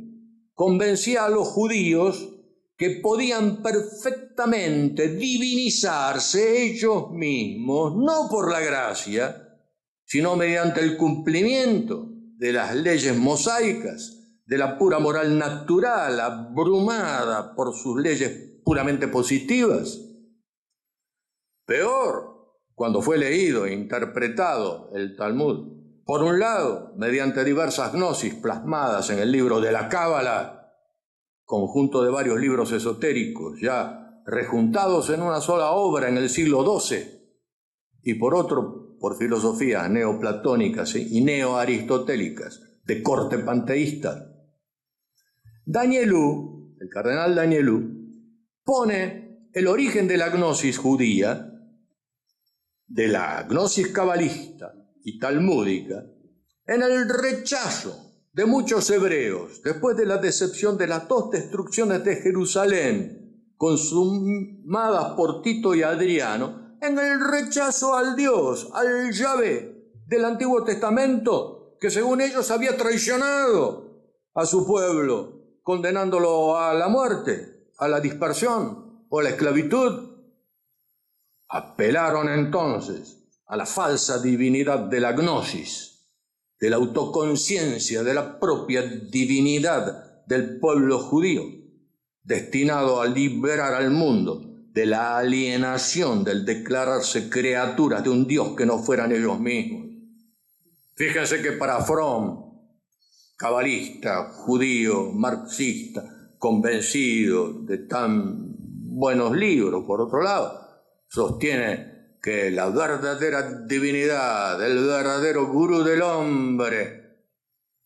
convencía a los judíos que podían perfectamente divinizarse ellos mismos, no por la gracia, sino mediante el cumplimiento de las leyes mosaicas, de la pura moral natural, abrumada por sus leyes puramente positivas. Peor, cuando fue leído e interpretado el Talmud, por un lado, mediante diversas gnosis plasmadas en el libro de la Cábala, conjunto de varios libros esotéricos ya rejuntados en una sola obra en el siglo XII, y por otro, por filosofías neoplatónicas y neoaristotélicas de corte panteísta. Danielou, el cardenal Danielou, pone el origen de la gnosis judía, de la gnosis cabalista y talmúdica, en el rechazo de muchos hebreos después de la decepción de las dos destrucciones de Jerusalén consumadas por Tito y Adriano, en el rechazo al Dios, al Yahvé del Antiguo Testamento, que según ellos había traicionado a su pueblo, condenándolo a la muerte, a la dispersión o a la esclavitud. Apelaron entonces a la falsa divinidad de la gnosis, de la autoconciencia de la propia divinidad del pueblo judío, destinado a liberar al mundo de la alienación del declararse criaturas de un Dios que no fueran ellos mismos. Fíjense que para Fromm, cabalista, judío, marxista, convencido de tan buenos libros, por otro lado, sostiene que la verdadera divinidad, el verdadero gurú del hombre,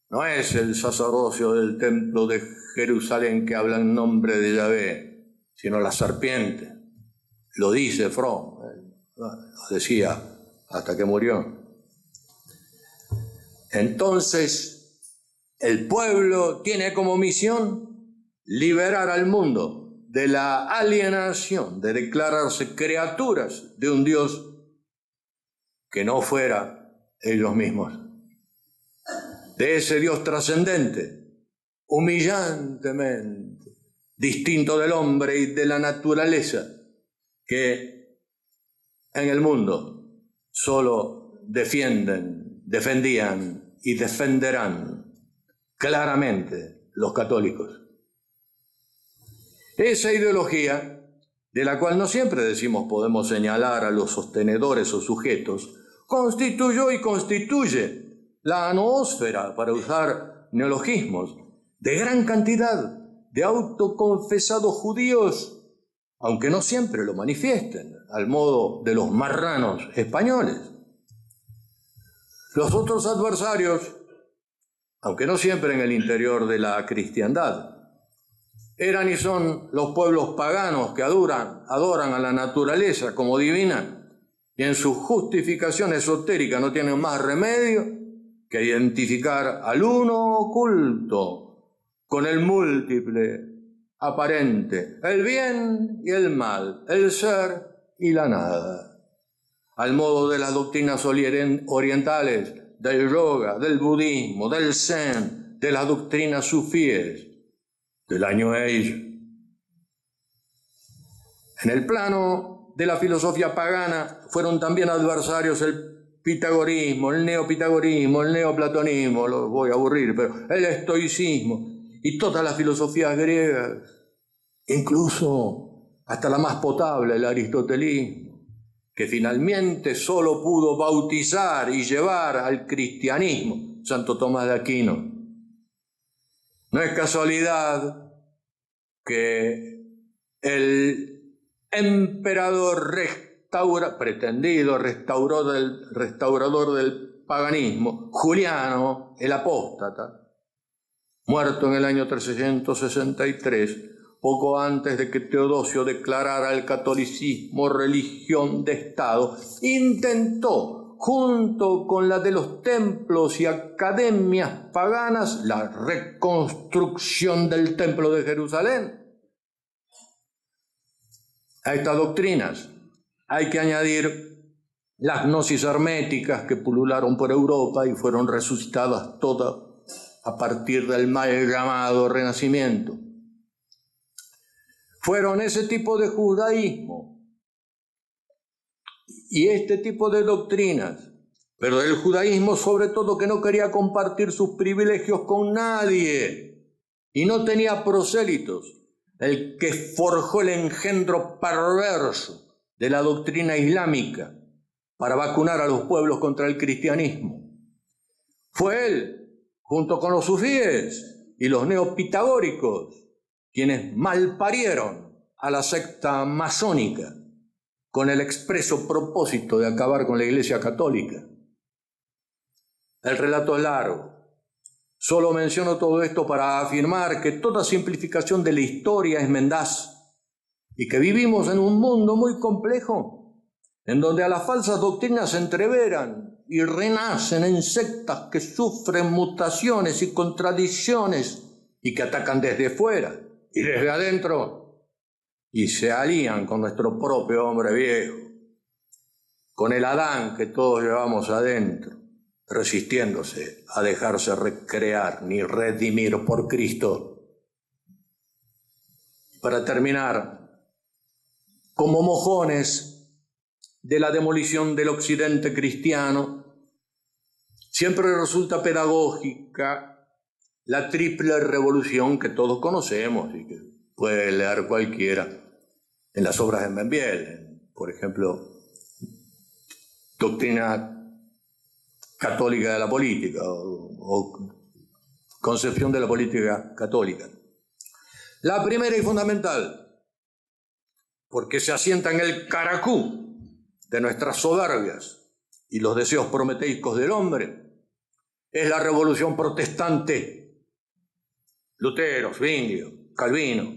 no es el sacerdocio del templo de Jerusalén que habla en nombre de Yahvé, sino la serpiente. Lo dice Fromm, lo decía hasta que murió. Entonces, el pueblo tiene como misión liberar al mundo de la alienación, de declararse criaturas de un Dios que no fuera ellos mismos. De ese Dios trascendente, humillantemente, distinto del hombre y de la naturaleza, que en el mundo solo defendían y defenderán claramente los católicos. Esa ideología, de la cual no siempre decimos podemos señalar a los sostenedores o sujetos, constituyó y constituye la noósfera, para usar neologismos, de gran cantidad de autoconfesados judíos, aunque no siempre lo manifiesten, al modo de los marranos españoles. Los otros adversarios, aunque no siempre en el interior de la cristiandad, eran y son los pueblos paganos que adoran a la naturaleza como divina y en su justificación esotérica no tienen más remedio que identificar al uno oculto con el múltiple aparente, el bien y el mal, el ser y la nada, al modo de las doctrinas orientales, del yoga, del budismo, del zen, de las doctrinas sufíes, del New Age. En el plano de la filosofía pagana fueron también adversarios el pitagorismo, el neopitagorismo, el neoplatonismo, los voy a aburrir, pero el estoicismo y todas las filosofías griegas, incluso hasta la más potable, el aristotelismo, que finalmente solo pudo bautizar y llevar al cristianismo Santo Tomás de Aquino. No es casualidad que el emperador pretendido restaurador del paganismo, Juliano el Apóstata, muerto en el año 363, poco antes de que Teodosio declarara el catolicismo religión de Estado, intentó, junto con la de los templos y academias paganas, la reconstrucción del templo de Jerusalén. A estas doctrinas hay que añadir las gnosis herméticas que pulularon por Europa y fueron resucitadas todas a partir del mal llamado Renacimiento. Fueron ese tipo de judaísmo y este tipo de doctrinas, pero del judaísmo sobre todo que no quería compartir sus privilegios con nadie y no tenía prosélitos, el que forjó el engendro perverso de la doctrina islámica para vacunar a los pueblos contra el cristianismo. Fue él, junto con los sufíes y los neopitagóricos, quienes malparieron a la secta masónica con el expreso propósito de acabar con la Iglesia Católica. El relato es largo. Solo menciono todo esto para afirmar que toda simplificación de la historia es mendaz y que vivimos en un mundo muy complejo, en donde a las falsas doctrinas se entreveran y renacen en sectas que sufren mutaciones y contradicciones y que atacan desde fuera y desde adentro y se alían con nuestro propio hombre viejo. con el Adán que todos llevamos adentro, resistiéndose a dejarse recrear ni redimir por Cristo. Para terminar, como mojones de la demolición del occidente cristiano, siempre resulta pedagógica la triple revolución que todos conocemos y que puede leer cualquiera en las obras de Membiel, por ejemplo, Doctrina Católica de la Política o Concepción de la Política Católica. La primera y fundamental, porque se asienta en el caracú de nuestras soberbias y los deseos prometeicos del hombre, es la revolución protestante. Lutero, Zwinglio, Calvino,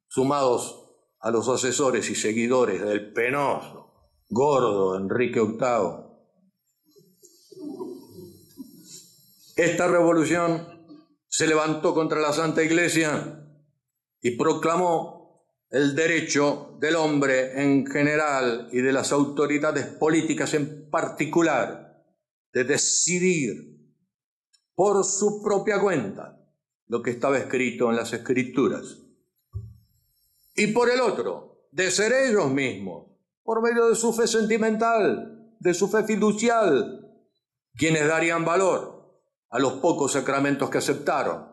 sumados a los asesores y seguidores del penoso, gordo Enrique VIII. Esta revolución se levantó contra la Santa Iglesia y proclamó el derecho del hombre en general y de las autoridades políticas en particular de decidir por su propia cuenta lo que estaba escrito en las Escrituras. Y por el otro, de ser ellos mismos, por medio de su fe sentimental, de su fe fiducial, quienes darían valor a los pocos sacramentos que aceptaron.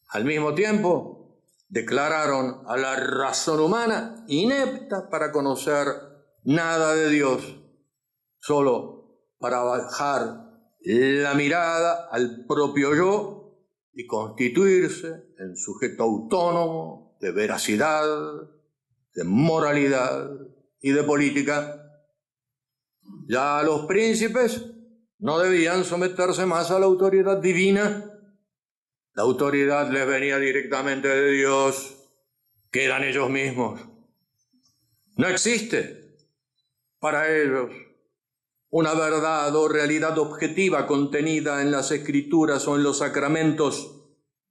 Al mismo tiempo, declararon a la razón humana inepta para conocer nada de Dios, solo para bajar la mirada al propio yo y constituirse en sujeto autónomo de veracidad, de moralidad y de política. Ya los príncipes no debían someterse más a la autoridad divina. La autoridad les venía directamente de Dios, que eran ellos mismos. No existe para ellos una verdad o realidad objetiva contenida en las Escrituras o en los sacramentos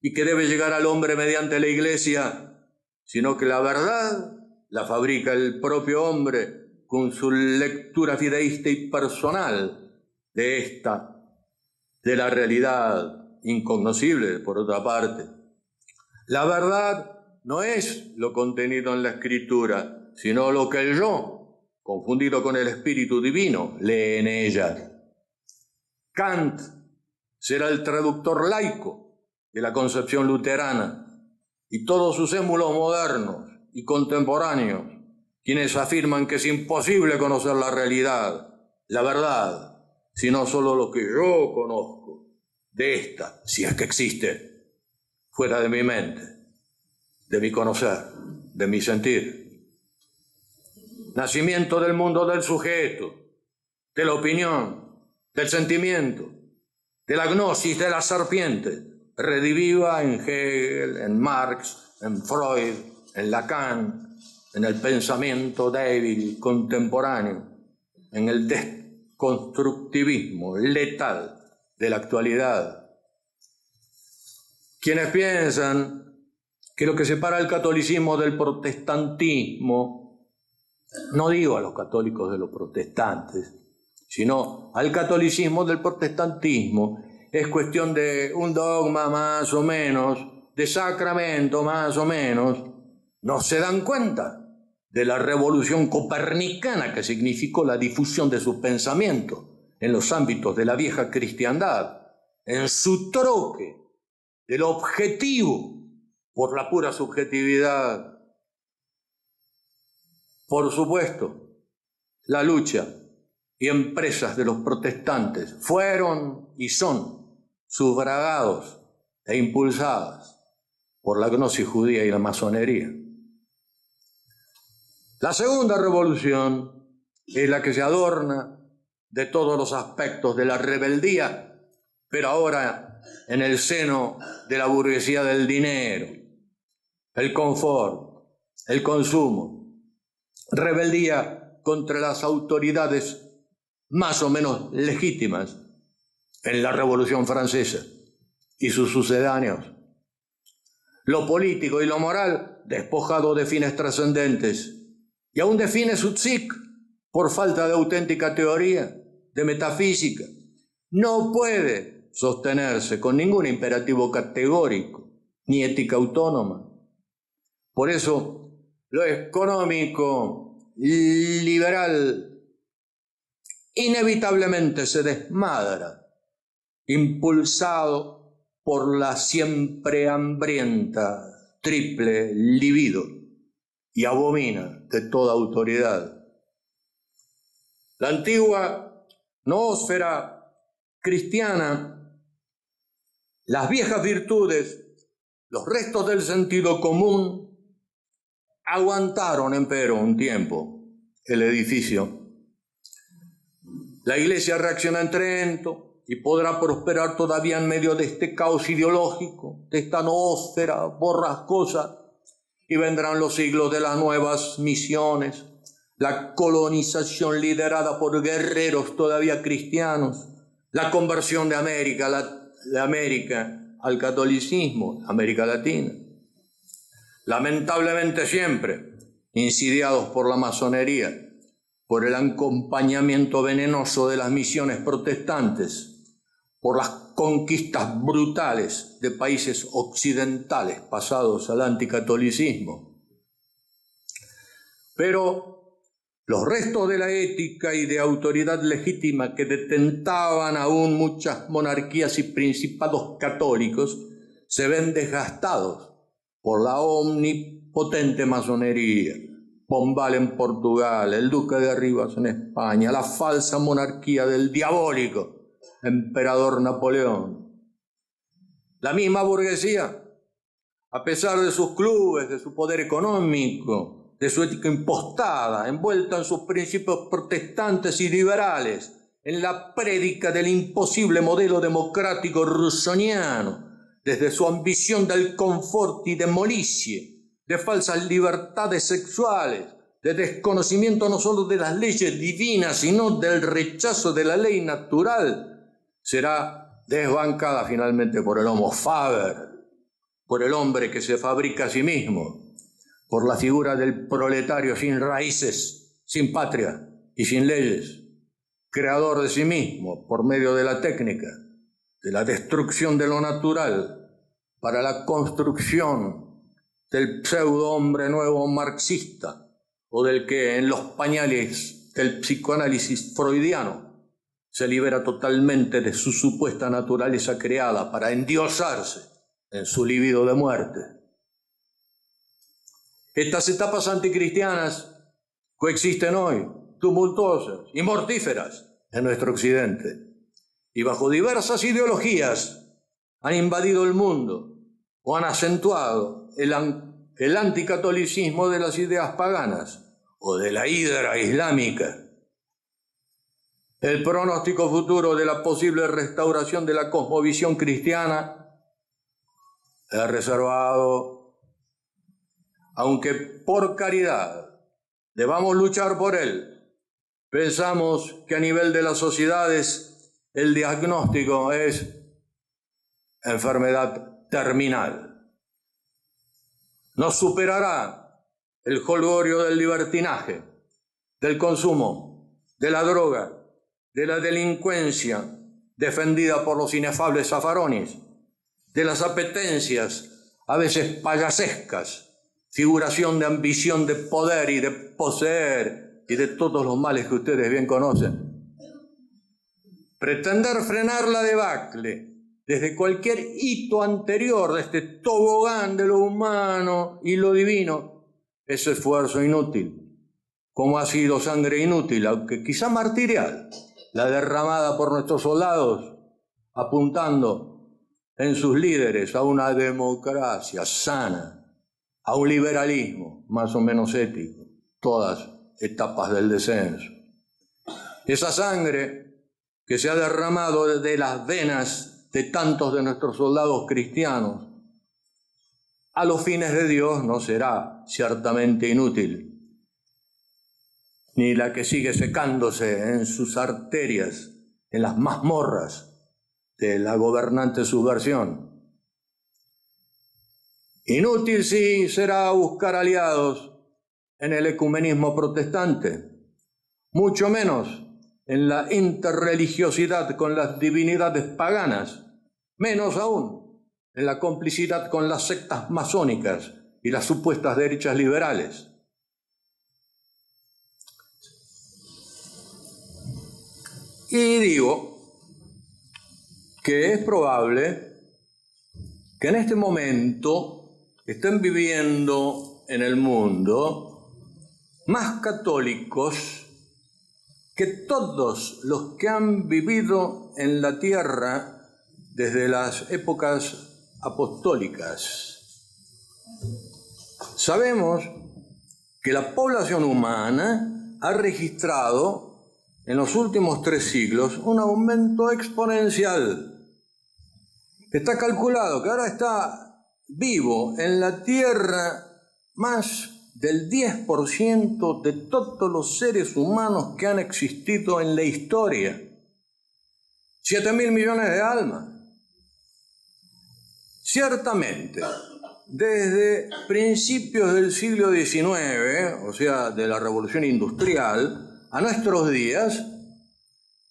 y que debe llegar al hombre mediante la Iglesia, sino que la verdad la fabrica el propio hombre con su lectura fideísta y personal de la realidad incognoscible, por otra parte. La verdad no es lo contenido en la Escritura, sino lo que el yo, confundido con el Espíritu Divino, lee en ella. Kant será el traductor laico de la concepción luterana y todos sus émulos modernos y contemporáneos, quienes afirman que es imposible conocer la realidad, la verdad, sino solo lo que yo conozco de esta, si es que existe, fuera de mi mente, de mi conocer, de mi sentir. Nacimiento del mundo del sujeto, de la opinión, del sentimiento, de la gnosis de la serpiente, rediviva en Hegel, en Marx, en Freud, en Lacan, en el pensamiento débil contemporáneo, en el desconstructivismo letal de la actualidad. Quienes piensan que lo que separa el catolicismo del protestantismo, no digo a los católicos de los protestantes, sino al catolicismo del protestantismo, es cuestión de un dogma más o menos, de sacramento más o menos, no se dan cuenta de la revolución copernicana que significó la difusión de su pensamiento en los ámbitos de la vieja cristiandad, en su troque del objetivo por la pura subjetividad. Por supuesto, la lucha y empresas de los protestantes fueron y son sufragados e impulsadas por la gnosis judía y la masonería. La segunda revolución es la que se adorna de todos los aspectos de la rebeldía, pero ahora en el seno de la burguesía del dinero, el confort, el consumo, rebeldía contra las autoridades más o menos legítimas en la Revolución Francesa y sus sucedáneos. Lo político y lo moral despojado de fines trascendentes y aún de fines subsic, por falta de auténtica teoría, de metafísica. No puede sostenerse con ningún imperativo categórico, ni ética autónoma. Por eso, lo económico liberal inevitablemente se desmadra, impulsado por la siempre hambrienta triple libido, y abomina de toda autoridad. La antigua noósfera cristiana, las viejas virtudes, los restos del sentido común, aguantaron, empero, un tiempo el edificio. La Iglesia reacciona en Trento y podrá prosperar todavía en medio de este caos ideológico, de esta noósfera borrascosa, y vendrán los siglos de las nuevas misiones, la colonización liderada por guerreros todavía cristianos, la conversión de América al catolicismo, América Latina. Lamentablemente siempre insidiados por la masonería, por el acompañamiento venenoso de las misiones protestantes, por las conquistas brutales de países occidentales pasados al anticatolicismo. Pero los restos de la ética y de autoridad legítima que detentaban aún muchas monarquías y principados católicos se ven desgastados por la omnipotente masonería. Pombal en Portugal, el duque de Rivas en España, la falsa monarquía del diabólico emperador Napoleón. La misma burguesía, a pesar de sus clubes, de su poder económico, de su ética impostada, envuelta en sus principios protestantes y liberales, en la prédica del imposible modelo democrático russoniano, desde su ambición del confort y demolicie, de falsas libertades sexuales, de desconocimiento no solo de las leyes divinas, sino del rechazo de la ley natural, será desbancada finalmente por el homo faber, por el hombre que se fabrica a sí mismo, por la figura del proletario sin raíces, sin patria y sin leyes, creador de sí mismo por medio de la técnica, de la destrucción de lo natural, para la construcción del pseudo hombre nuevo marxista, o del que en los pañales del psicoanálisis freudiano se libera totalmente de su supuesta naturaleza creada para endiosarse en su libido de muerte. Estas etapas anticristianas coexisten hoy, tumultuosas y mortíferas en nuestro occidente, y bajo diversas ideologías han invadido el mundo o han acentuado el anticatolicismo de las ideas paganas o de la hidra islámica. El pronóstico futuro de la posible restauración de la cosmovisión cristiana es reservado, aunque por caridad debamos luchar por él. Pensamos que a nivel de las sociedades el diagnóstico es enfermedad terminal. Nos superará el jolgorio del libertinaje, del consumo, de la droga, de la delincuencia defendida por los inefables zafarones, de las apetencias a veces payasescas, figuración de ambición de poder y de poseer y de todos los males que ustedes bien conocen. Pretender frenar la debacle desde cualquier hito anterior de este tobogán de lo humano y lo divino es esfuerzo inútil, como ha sido sangre inútil, aunque quizá martirial, la derramada por nuestros soldados, apuntando en sus líderes a una democracia sana, a un liberalismo más o menos ético, todas etapas del descenso. Esa sangre que se ha derramado de las venas de tantos de nuestros soldados cristianos, a los fines de Dios no será ciertamente inútil, ni la que sigue secándose en sus arterias, en las mazmorras de la gobernante subversión. Inútil sí será buscar aliados en el ecumenismo protestante, mucho menos en la interreligiosidad con las divinidades paganas, menos aún en la complicidad con las sectas masónicas y las supuestas derechas liberales. Y digo que es probable que en este momento estén viviendo en el mundo más católicos que todos los que han vivido en la tierra desde las épocas apostólicas. Sabemos que la población humana ha registrado en los últimos 3 siglos un aumento exponencial. Está calculado que ahora está vivo en la tierra más del 10% de todos los seres humanos que han existido en la historia. 7.000 millones de almas. Ciertamente, desde principios del siglo XIX, o sea, de la Revolución Industrial, a nuestros días,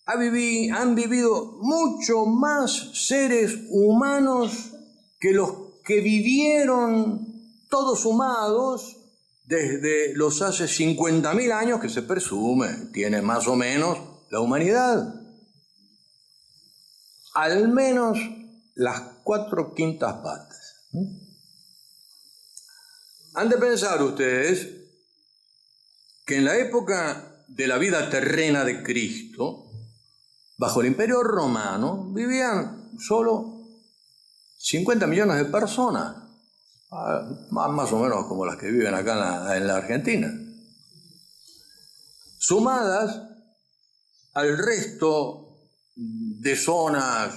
han vivido mucho más seres humanos que los que vivieron todos sumados desde los hace 50.000 años que se presume tiene más o menos la humanidad. Al menos las 4/5 partes. Han de pensar ustedes que en la época de la vida terrena de Cristo, bajo el Imperio Romano, vivían solo 50 millones de personas, más o menos como las que viven acá en la Argentina. Sumadas al resto de zonas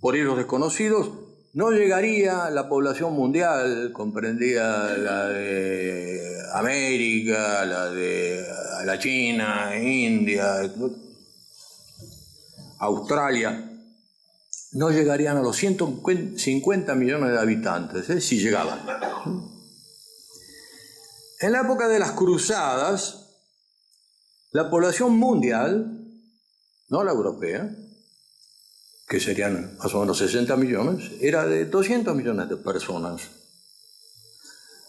por ellos desconocidos, no llegaría la población mundial, comprendida la de América, la de la China, India, Australia, no llegarían a los 150 millones de habitantes, si llegaban. En la época de las cruzadas, la población mundial, no la europea, que serían más o menos 60 millones, era de 200 millones de personas.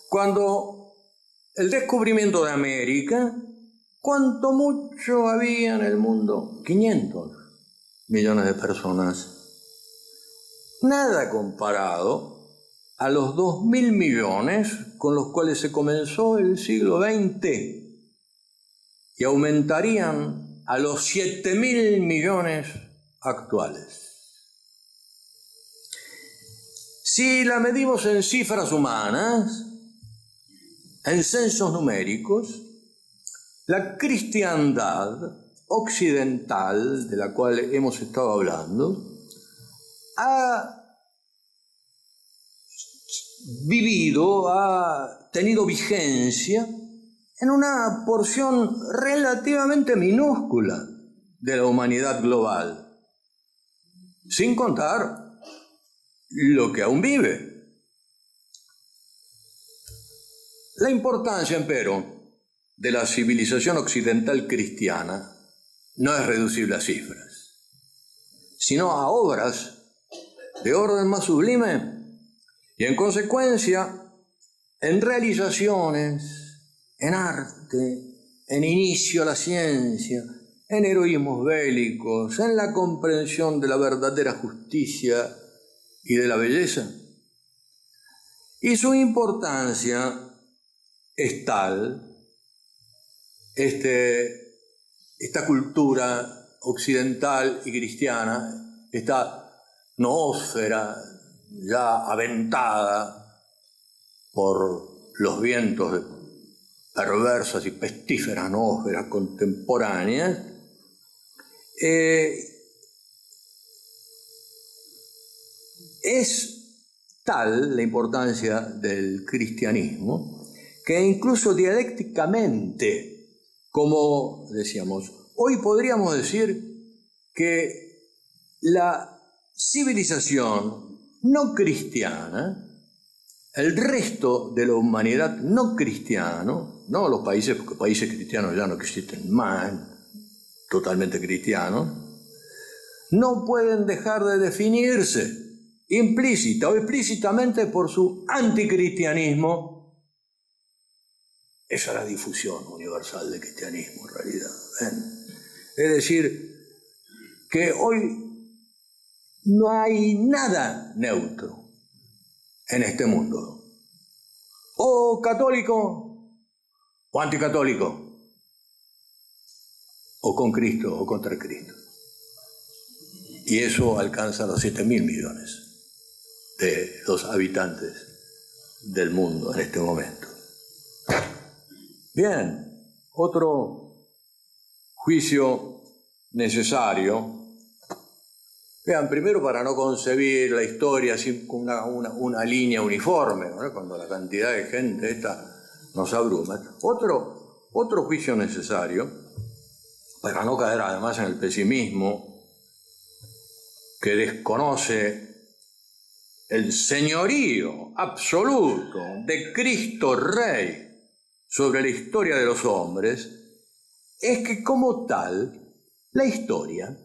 Cuando el descubrimiento de América, ¿cuánto mucho había en el mundo? 500 millones de personas. Nada comparado a los 2.000 millones con los cuales se comenzó el siglo XX y aumentarían a los 7.000 millones actuales. Si la medimos en cifras humanas, en censos numéricos, la cristiandad occidental, de la cual hemos estado hablando, ha vivido, ha tenido vigencia en una porción relativamente minúscula de la humanidad global, sin contar lo que aún vive. La importancia, empero, de la civilización occidental cristiana no es reducible a cifras, sino a obras de orden más sublime y, en consecuencia, en realizaciones, en arte, en inicio a la ciencia, en heroísmos bélicos, en la comprensión de la verdadera justicia y de la belleza. Y su importancia es tal, esta cultura occidental y cristiana, esta noósfera ya aventada por los vientos de perversas y pestíferas noósferas contemporáneas, es tal la importancia del cristianismo que incluso dialécticamente, como decíamos, hoy podríamos decir que la civilización no cristiana, el resto de la humanidad no cristiano, no los países, porque países cristianos ya no existen más, totalmente cristianos, no pueden dejar de definirse implícita o explícitamente por su anticristianismo. Esa es la difusión universal del cristianismo en realidad. Es decir, que hoy no hay nada neutro en este mundo. O católico o anticatólico. O con Cristo o contra Cristo. Y eso alcanza los 7.000 millones de los habitantes del mundo en este momento. Bien, otro juicio necesario. Vean, primero para no concebir la historia así con una línea uniforme, ¿no? Cuando la cantidad de gente esta nos abruma. Otro juicio necesario, para no caer además en el pesimismo, que desconoce el señorío absoluto de Cristo Rey sobre la historia de los hombres, es que como tal, la historia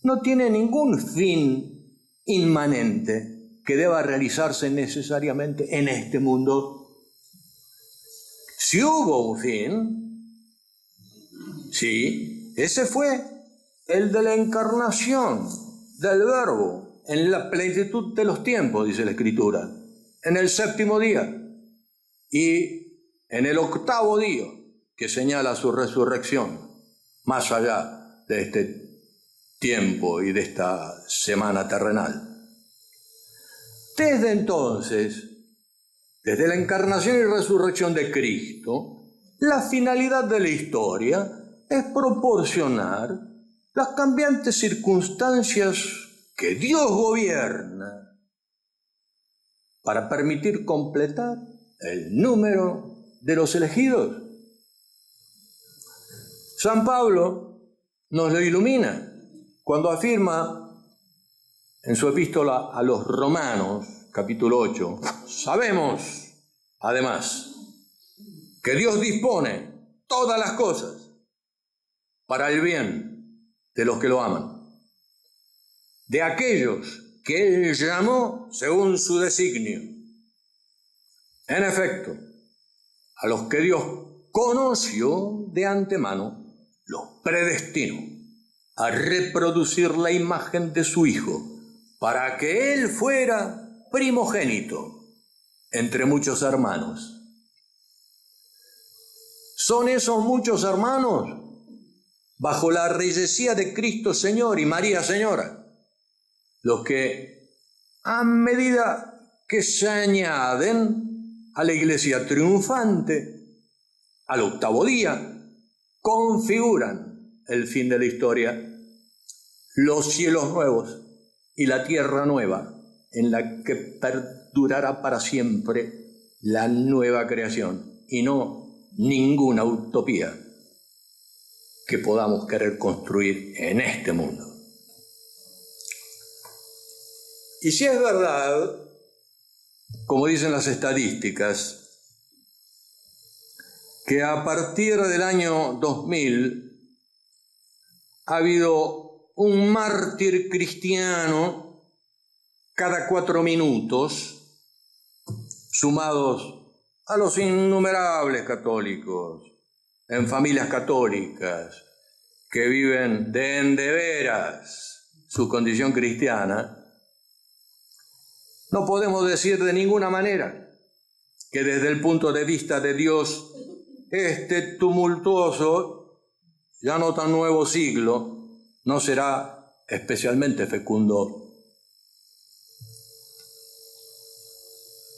no tiene ningún fin inmanente que deba realizarse necesariamente en este mundo. Si hubo un fin, sí, ese fue el de la encarnación del Verbo en la plenitud de los tiempos, dice la Escritura, en el 7º día y en el 8º día, que señala su resurrección, más allá de este tiempo y de esta semana terrenal. Desde entonces, desde la encarnación y resurrección de Cristo, la finalidad de la historia es proporcionar las cambiantes circunstancias que Dios gobierna para permitir completar el número de los elegidos. San Pablo nos lo ilumina cuando afirma en su epístola a los Romanos, capítulo 8, sabemos, además, que Dios dispone todas las cosas para el bien de los que lo aman, de aquellos que Él llamó según su designio. En efecto, a los que Dios conoció de antemano, los predestinó a reproducir la imagen de su Hijo, para que Él fuera primogénito entre muchos hermanos. ¿Son esos muchos hermanos bajo la reyesía de Cristo Señor y María Señora los que, a medida que se añaden a la iglesia triunfante, al 8º día, configuran el fin de la historia, los cielos nuevos y la tierra nueva, en la que perdurará para siempre la nueva creación, y no ninguna utopía que podamos querer construir en este mundo. Y si es verdad, como dicen las estadísticas, que a partir del año 2000 ha habido un mártir cristiano cada 4 minutos, sumados a los innumerables católicos en familias católicas que viven de endeveras su condición cristiana, no podemos decir de ninguna manera que desde el punto de vista de Dios este tumultuoso, ya no tan nuevo siglo no será especialmente fecundo.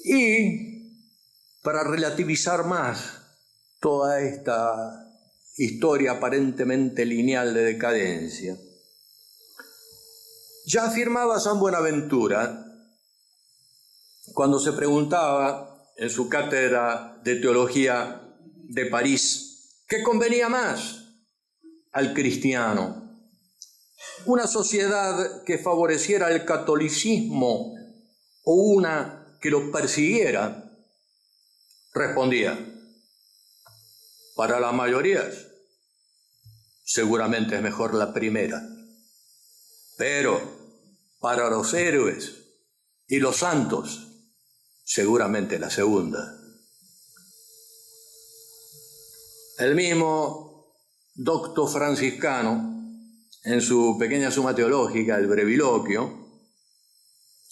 Y para relativizar más toda esta historia aparentemente lineal de decadencia, ya afirmaba San Buenaventura cuando se preguntaba en su cátedra de teología de París qué convenía más al cristiano: una sociedad que favoreciera el catolicismo o una que lo persiguiera. Respondía: para las mayorías, seguramente es mejor la primera. Pero para los héroes y los santos, seguramente la segunda. El mismo docto franciscano, en su pequeña suma teológica, el Breviloquio,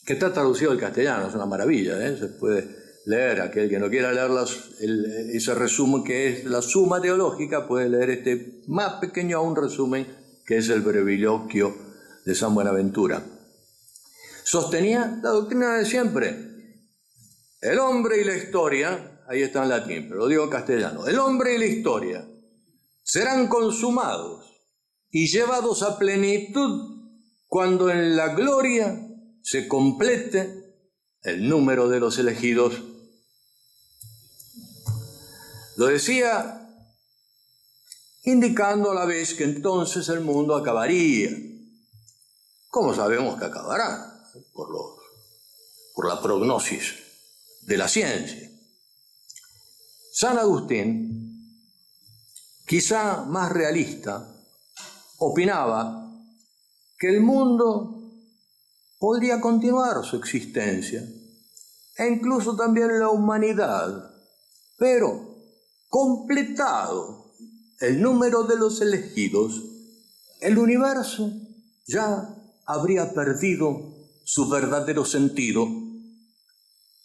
que está traducido al castellano, es una maravilla, ¿eh? Se puede leer, aquel que no quiera leer ese resumen que es la suma teológica, puede leer este más pequeño aún resumen, que es el Breviloquio de San Buenaventura. Sostenía la doctrina de siempre. El hombre y la historia, ahí está en latín, pero lo digo en castellano, el hombre y la historia serán consumados y llevados a plenitud cuando en la gloria se complete el número de los elegidos. Lo decía indicando a la vez que entonces el mundo acabaría. ¿Cómo sabemos que acabará? Por la prognosis de la ciencia. San Agustín, quizá más realista, opinaba que el mundo podría continuar su existencia, e incluso también la humanidad, pero completado el número de los elegidos, el universo ya habría perdido su verdadero sentido,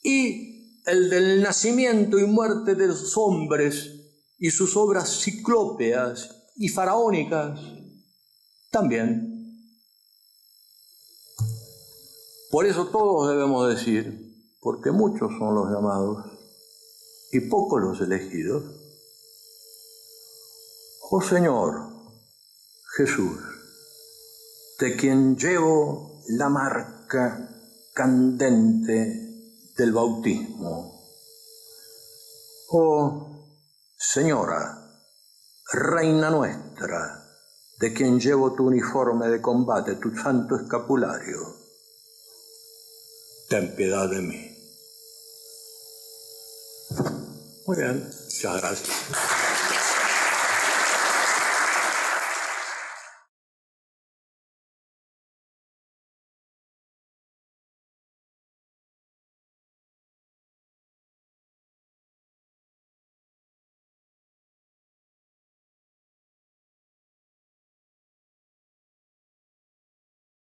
y el del nacimiento y muerte de los hombres y sus obras ciclópeas y faraónicas también. Por eso todos debemos decir, porque muchos son los llamados y pocos los elegidos: oh Señor Jesús, de quien llevo la marca candente del bautismo. Oh Señora, Reina nuestra, de quien llevo tu uniforme de combate, tu santo escapulario, ten piedad de mí. Muy bien, muchas gracias.